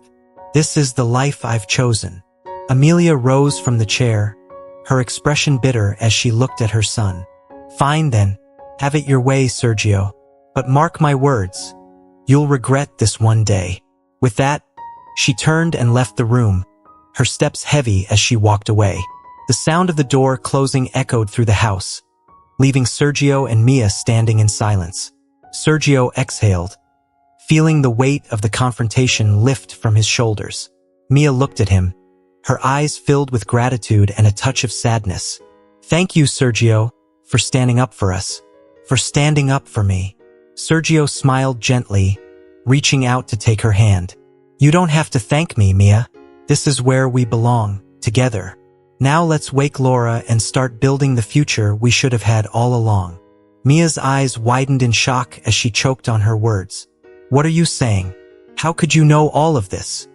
This is the life I've chosen. Amelia rose from the chair, her expression bitter as she looked at her son. Fine then, have it your way, Sergio. But mark my words, you'll regret this one day. With that, she turned and left the room, her steps heavy as she walked away. The sound of the door closing echoed through the house, leaving Sergio and Mia standing in silence. Sergio exhaled, feeling the weight of the confrontation lift from his shoulders. Mia looked at him, her eyes filled with gratitude and a touch of sadness. Thank you, Sergio, for standing up for us. For standing up for me. Sergio smiled gently, reaching out to take her hand. You don't have to thank me, Mia. This is where we belong, together. Now let's wake Laura and start building the future we should have had all along. Mia's eyes widened in shock as she choked on her words. What are you saying? How could you know all of this?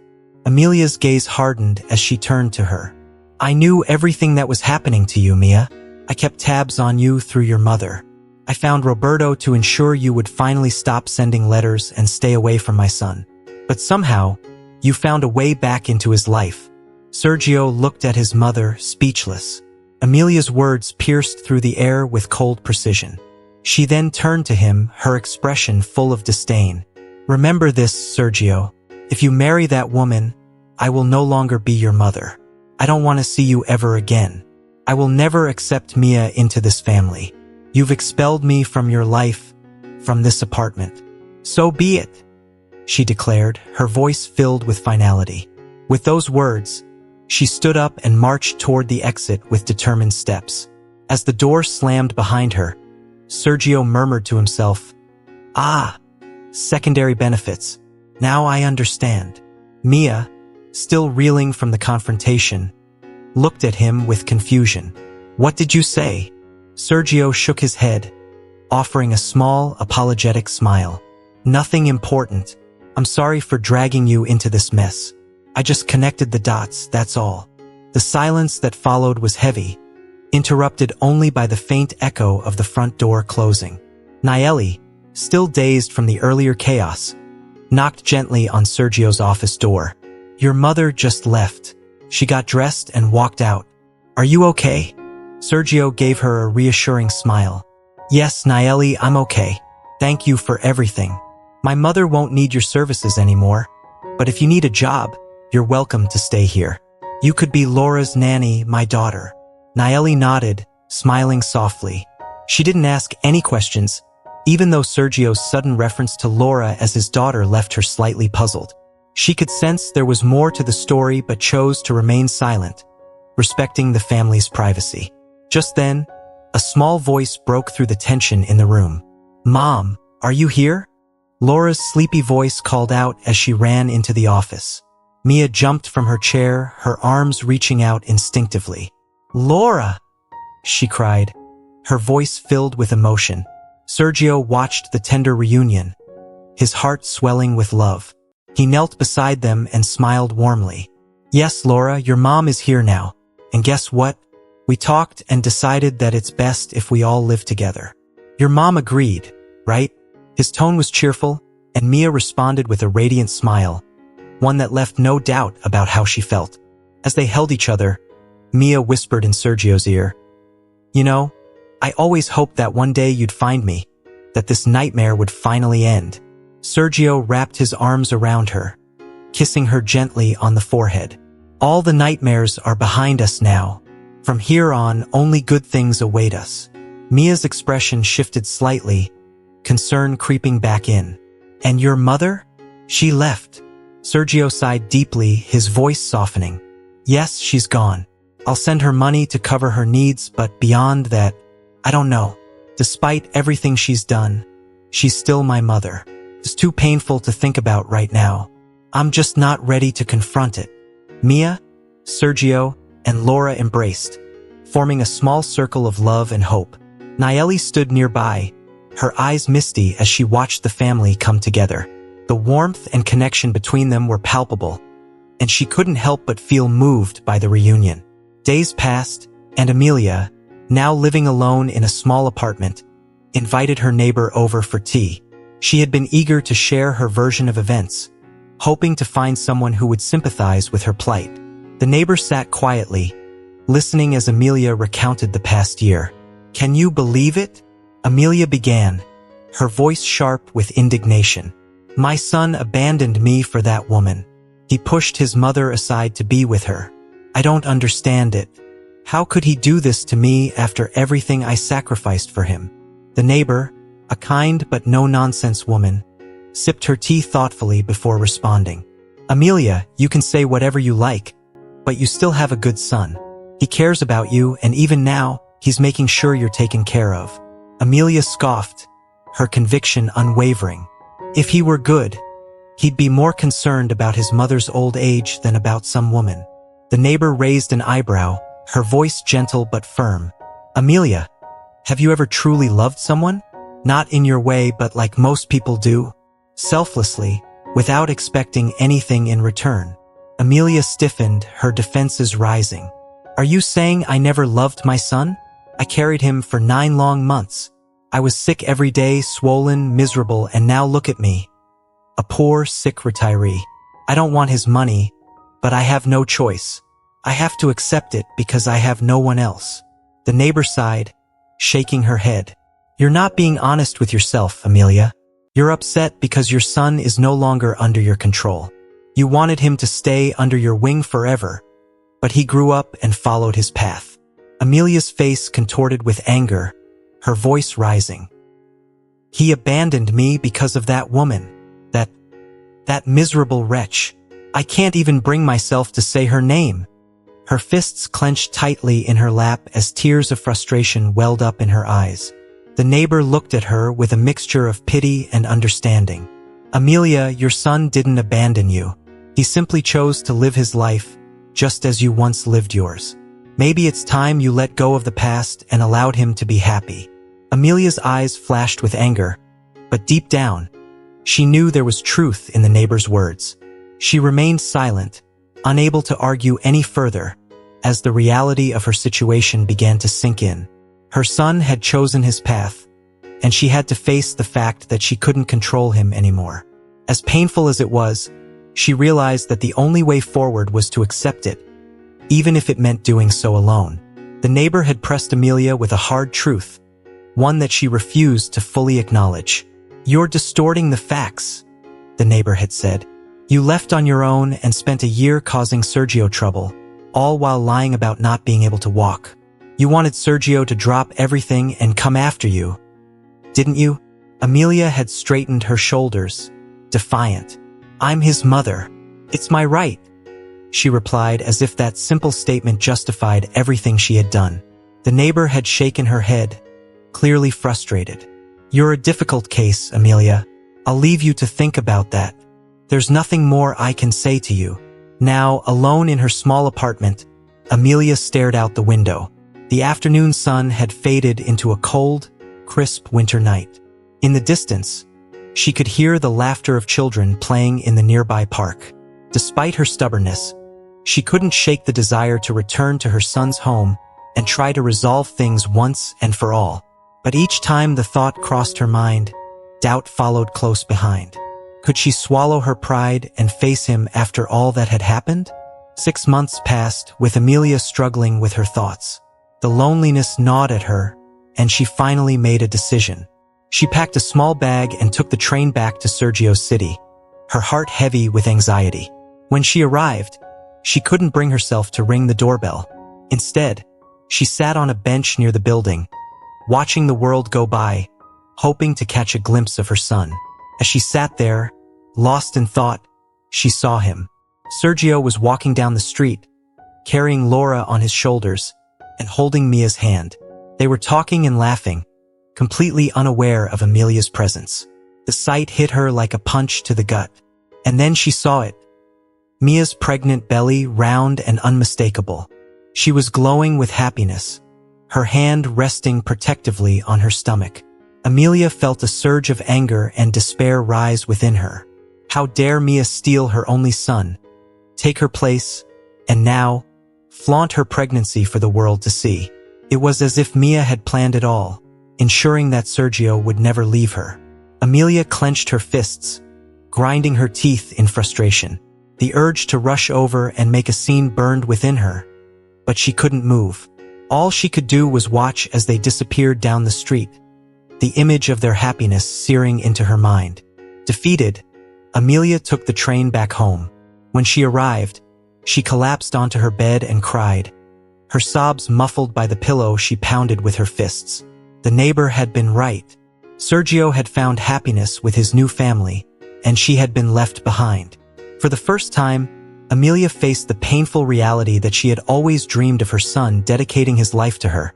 Amelia's gaze hardened as she turned to her. I knew everything that was happening to you, Mia. I kept tabs on you through your mother. I found Roberto to ensure you would finally stop sending letters and stay away from my son. But somehow, you found a way back into his life. Sergio looked at his mother, speechless. Amelia's words pierced through the air with cold precision. She then turned to him, her expression full of disdain. Remember this, Sergio. If you marry that woman, I will no longer be your mother. I don't want to see you ever again. I will never accept Mia into this family. You've expelled me from your life, from this apartment. So be it, she declared, her voice filled with finality. With those words, she stood up and marched toward the exit with determined steps. As the door slammed behind her, Sergio murmured to himself, Ah, secondary benefits. Now I understand. Mia, still reeling from the confrontation, looked at him with confusion. What did you say? Sergio shook his head, offering a small, apologetic smile. Nothing important. I'm sorry for dragging you into this mess. I just connected the dots, that's all. The silence that followed was heavy, interrupted only by the faint echo of the front door closing. Nayeli, still dazed from the earlier chaos, knocked gently on Sergio's office door. Your mother just left. She got dressed and walked out. Are you okay? Sergio gave her a reassuring smile. Yes, Nayeli, I'm okay. Thank you for everything. My mother won't need your services anymore, but if you need a job, you're welcome to stay here. You could be Laura's nanny, my daughter. Nayeli nodded, smiling softly. She didn't ask any questions, even though Sergio's sudden reference to Laura as his daughter left her slightly puzzled. She could sense there was more to the story but chose to remain silent, respecting the family's privacy. Just then, a small voice broke through the tension in the room. "Mom, are you here?" Laura's sleepy voice called out as she ran into the office. Mia jumped from her chair, her arms reaching out instinctively. "Laura!" she cried, her voice filled with emotion. Sergio watched the tender reunion, his heart swelling with love. He knelt beside them and smiled warmly. "Yes, Laura, your mom is here now. And guess what? We talked and decided that it's best if we all live together." "Your mom agreed, right?" His tone was cheerful, and Mia responded with a radiant smile, one that left no doubt about how she felt. As they held each other, Mia whispered in Sergio's ear, "You know, I always hoped that one day you'd find me, that this nightmare would finally end." Sergio wrapped his arms around her, kissing her gently on the forehead. "All the nightmares are behind us now. From here on, only good things await us." Mia's expression shifted slightly, concern creeping back in. "And your mother? She left." Sergio sighed deeply, his voice softening. "Yes, she's gone. I'll send her money to cover her needs, but beyond that, I don't know. Despite everything she's done, she's still my mother. It's too painful to think about right now. I'm just not ready to confront it." Mia, Sergio, and Laura embraced, forming a small circle of love and hope. Nayeli stood nearby, her eyes misty as she watched the family come together. The warmth and connection between them were palpable, and she couldn't help but feel moved by the reunion. Days passed, and Amelia, now living alone in a small apartment, invited her neighbor over for tea. She had been eager to share her version of events, hoping to find someone who would sympathize with her plight. The neighbor sat quietly, listening as Amelia recounted the past year. "Can you believe it?" Amelia began, her voice sharp with indignation. "My son abandoned me for that woman. He pushed his mother aside to be with her. I don't understand it. How could he do this to me after everything I sacrificed for him?" The neighbor, a kind but no-nonsense woman, sipped her tea thoughtfully before responding. "Amelia, you can say whatever you like, but you still have a good son. He cares about you, and even now, he's making sure you're taken care of." Amelia scoffed, her conviction unwavering. If he were good, he'd be more concerned about his mother's old age than about some woman. The neighbor raised an eyebrow, her voice gentle but firm. "Amelia, have you ever truly loved someone? Not in your way, but like most people do, selflessly, without expecting anything in return." Amelia stiffened, her defenses rising. "Are you saying I never loved my son? I carried him for 9 long months. I was sick every day, swollen, miserable, and now look at me. A poor, sick retiree. I don't want his money, but I have no choice. I have to accept it because I have no one else." The neighbor sighed, shaking her head. "You're not being honest with yourself, Amelia. You're upset because your son is no longer under your control. You wanted him to stay under your wing forever, but he grew up and followed his path." Amelia's face contorted with anger, her voice rising. "He abandoned me because of that woman. That miserable wretch. I can't even bring myself to say her name." Her fists clenched tightly in her lap as tears of frustration welled up in her eyes. The neighbor looked at her with a mixture of pity and understanding. "Amelia, your son didn't abandon you. He simply chose to live his life, just as you once lived yours. Maybe it's time you let go of the past and allowed him to be happy." Amelia's eyes flashed with anger, but deep down, she knew there was truth in the neighbor's words. She remained silent, unable to argue any further, as the reality of her situation began to sink in. Her son had chosen his path, and she had to face the fact that she couldn't control him anymore. As painful as it was, she realized that the only way forward was to accept it, even if it meant doing so alone. The neighbor had pressed Amelia with a hard truth, one that she refused to fully acknowledge. "You're distorting the facts," the neighbor had said. "You left on your own and spent a year causing Sergio trouble, all while lying about not being able to walk. You wanted Sergio to drop everything and come after you, didn't you?" Amelia had straightened her shoulders, defiant. "I'm his mother. "It's my right," she replied, as if that simple statement justified everything she had done. The neighbor had shaken her head, clearly frustrated. "You're a difficult case, Amelia. I'll leave you to think about that. There's nothing more I can say to you." Now, alone in her small apartment, Amelia stared out the window. The afternoon sun had faded into a cold, crisp winter night. In the distance, she could hear the laughter of children playing in the nearby park. Despite her stubbornness, she couldn't shake the desire to return to her son's home and try to resolve things once and for all. But each time the thought crossed her mind, doubt followed close behind. Could she swallow her pride and face him after all that had happened? 6 months passed, with Amelia struggling with her thoughts. The loneliness gnawed at her, and she finally made a decision. She packed a small bag and took the train back to Sergio's city, her heart heavy with anxiety. When she arrived, she couldn't bring herself to ring the doorbell. Instead, she sat on a bench near the building, watching the world go by, hoping to catch a glimpse of her son. As she sat there, lost in thought, she saw him. Sergio was walking down the street, carrying Laura on his shoulders and holding Mia's hand. They were talking and laughing, completely unaware of Amelia's presence. The sight hit her like a punch to the gut. And then she saw it. Mia's pregnant belly, round and unmistakable. She was glowing with happiness, her hand resting protectively on her stomach. Amelia felt a surge of anger and despair rise within her. How dare Mia steal her only son, take her place, and now flaunt her pregnancy for the world to see. It was as if Mia had planned it all, ensuring that Sergio would never leave her. Amelia clenched her fists, grinding her teeth in frustration. The urge to rush over and make a scene burned within her, but she couldn't move. All she could do was watch as they disappeared down the street, the image of their happiness searing into her mind. Defeated, Amelia took the train back home. When she arrived, she collapsed onto her bed and cried, her sobs muffled by the pillow she pounded with her fists. The neighbor had been right. Sergio had found happiness with his new family, and she had been left behind. For the first time, Amelia faced the painful reality that she had always dreamed of her son dedicating his life to her.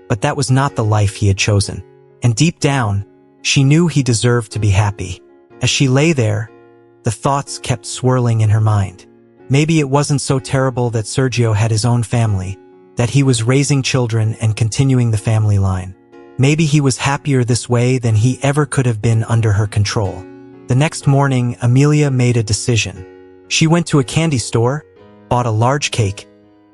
But that was not the life he had chosen. And deep down, she knew he deserved to be happy. As she lay there, the thoughts kept swirling in her mind. Maybe it wasn't so terrible that Sergio had his own family, that he was raising children and continuing the family line. Maybe he was happier this way than he ever could have been under her control. The next morning, Amelia made a decision. She went to a candy store, bought a large cake,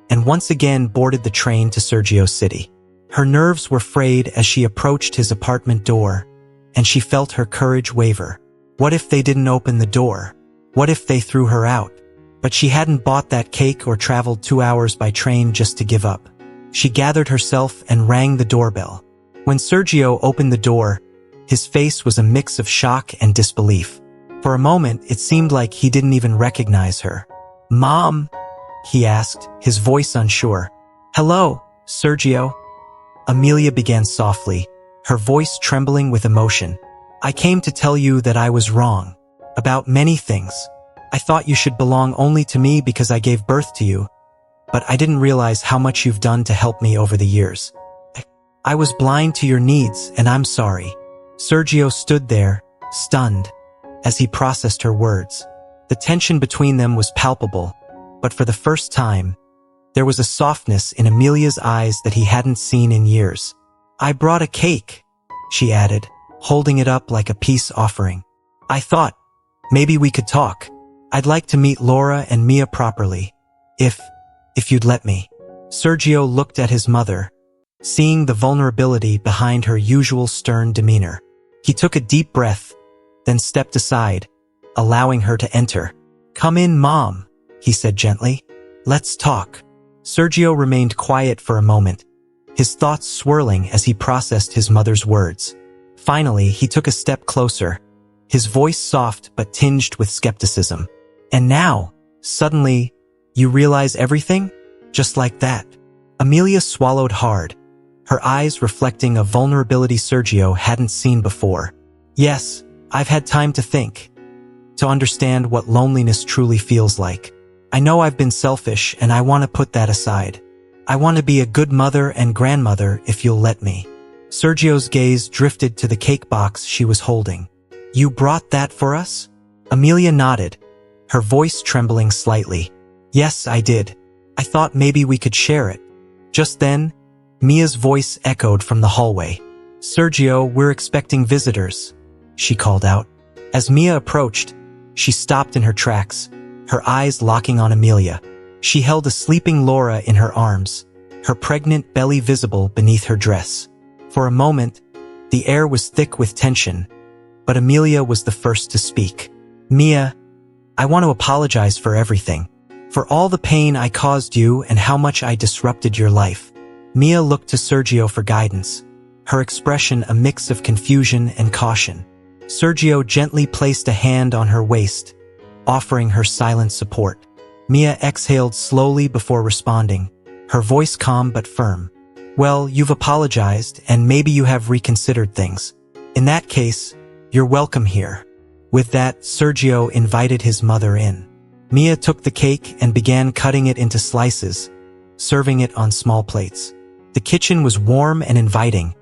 and once again boarded the train to Sergio's city. Her nerves were frayed as she approached his apartment door, and she felt her courage waver. What if they didn't open the door? What if they threw her out? But she hadn't bought that cake or traveled 2 hours by train just to give up. She gathered herself and rang the doorbell. When Sergio opened the door, his face was a mix of shock and disbelief. For a moment, it seemed like he didn't even recognize her. "Mom?" he asked, his voice unsure. "Hello, Sergio." Amelia began softly, her voice trembling with emotion. "I came to tell you that I was wrong. About many things. I thought you should belong only to me because I gave birth to you, but I didn't realize how much you've done to help me over the years. I was blind to your needs, and I'm sorry." Sergio stood there, stunned, as he processed her words. The tension between them was palpable, but for the first time, there was a softness in Amelia's eyes that he hadn't seen in years. "I brought a cake," she added, holding it up like a peace offering. "I thought, maybe we could talk. I'd like to meet Laura and Mia properly, if you'd let me." Sergio looked at his mother, seeing the vulnerability behind her usual stern demeanor. He took a deep breath, then stepped aside, allowing her to enter. "Come in, Mom," he said gently. "Let's talk." Sergio remained quiet for a moment, his thoughts swirling as he processed his mother's words. Finally, he took a step closer, his voice soft but tinged with skepticism. "And now, suddenly, you realize everything? Just like that?" Amelia swallowed hard, her eyes reflecting a vulnerability Sergio hadn't seen before. "Yes, I've had time to think. to understand what loneliness truly feels like. I know I've been selfish and I want to put that aside. I want to be a good mother and grandmother if you'll let me. Sergio's gaze drifted to the cake box she was holding. You brought that for us? Amelia nodded, her voice trembling slightly. Yes, I did. I thought maybe we could share it. Just then, Mia's voice echoed from the hallway. Sergio, we're expecting visitors, she called out. As Mia approached, she stopped in her tracks, her eyes locking on Amelia. She held a sleeping Laura in her arms, her pregnant belly visible beneath her dress. For a moment, the air was thick with tension, but Amelia was the first to speak. Mia, I want to apologize for everything. For all the pain I caused you and how much I disrupted your life. Mia looked to Sergio for guidance, her expression a mix of confusion and caution. Sergio gently placed a hand on her waist, offering her silent support. Mia exhaled slowly before responding, her voice calm but firm. Well, you've apologized and maybe you have reconsidered things. In that case, you're welcome here. With that, Sergio invited his mother in. Mia took the cake and began cutting it into slices, serving it on small plates. The kitchen was warm and inviting,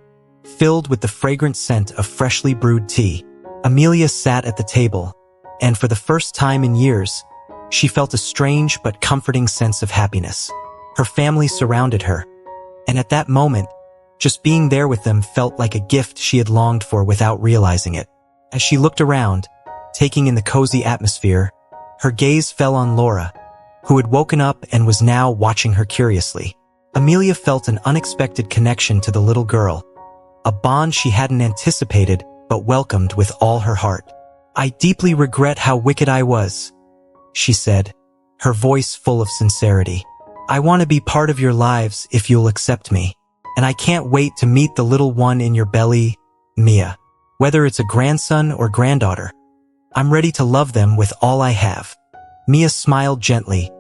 filled with the fragrant scent of freshly brewed tea. Amelia sat at the table, and for the first time in years, she felt a strange but comforting sense of happiness. Her family surrounded her, and at that moment, just being there with them felt like a gift she had longed for without realizing it. As she looked around, taking in the cozy atmosphere, her gaze fell on Laura, who had woken up and was now watching her curiously. Amelia felt an unexpected connection to the little girl, a bond she hadn't anticipated but welcomed with all her heart. I deeply regret how wicked I was, she said, her voice full of sincerity. I want to be part of your lives if you'll accept me, and I can't wait to meet the little one in your belly, Mia. Whether it's a grandson or granddaughter, I'm ready to love them with all I have. Mia smiled gently,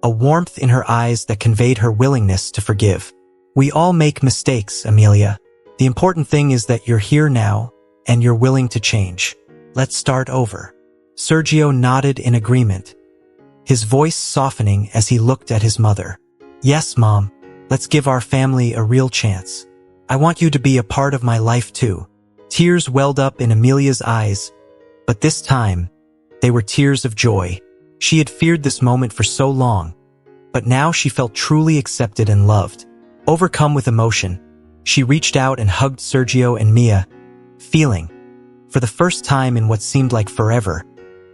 a warmth in her eyes that conveyed her willingness to forgive. We all make mistakes, Amelia. The important thing is that you're here now, and you're willing to change. Let's start over. Sergio nodded in agreement, his voice softening as he looked at his mother. Yes, Mom, let's give our family a real chance. I want you to be a part of my life too. Tears welled up in Amelia's eyes, but this time, they were tears of joy. She had feared this moment for so long, but now she felt truly accepted and loved. Overcome with emotion, she reached out and hugged Sergio and Mia, feeling, for the first time in what seemed like forever,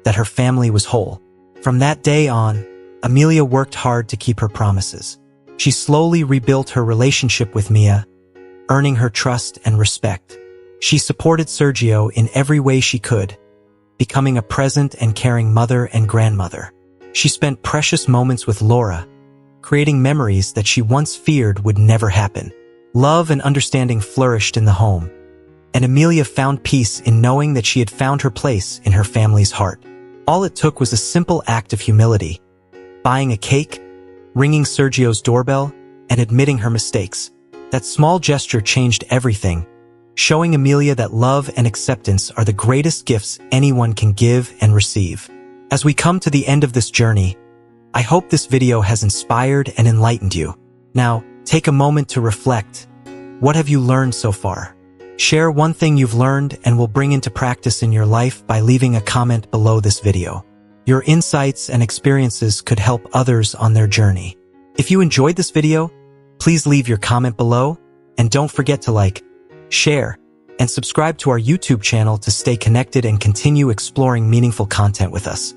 that her family was whole. From that day on, Amelia worked hard to keep her promises. She slowly rebuilt her relationship with Mia, earning her trust and respect. She supported Sergio in every way she could, becoming a present and caring mother and grandmother. She spent precious moments with Laura, creating memories that she once feared would never happen. Love and understanding flourished in the home, and Amelia found peace in knowing that she had found her place in her family's heart. All it took was a simple act of humility, buying a cake, ringing Sergio's doorbell, and admitting her mistakes. That small gesture changed everything, showing Amelia that love and acceptance are the greatest gifts anyone can give and receive. As we come to the end of this journey, I hope this video has inspired and enlightened you. Now, take a moment to reflect. What have you learned so far? Share one thing you've learned and will bring into practice in your life by leaving a comment below this video. Your insights and experiences could help others on their journey. If you enjoyed this video, please leave your comment below, and don't forget to like, share, and subscribe to our YouTube channel to stay connected and continue exploring meaningful content with us.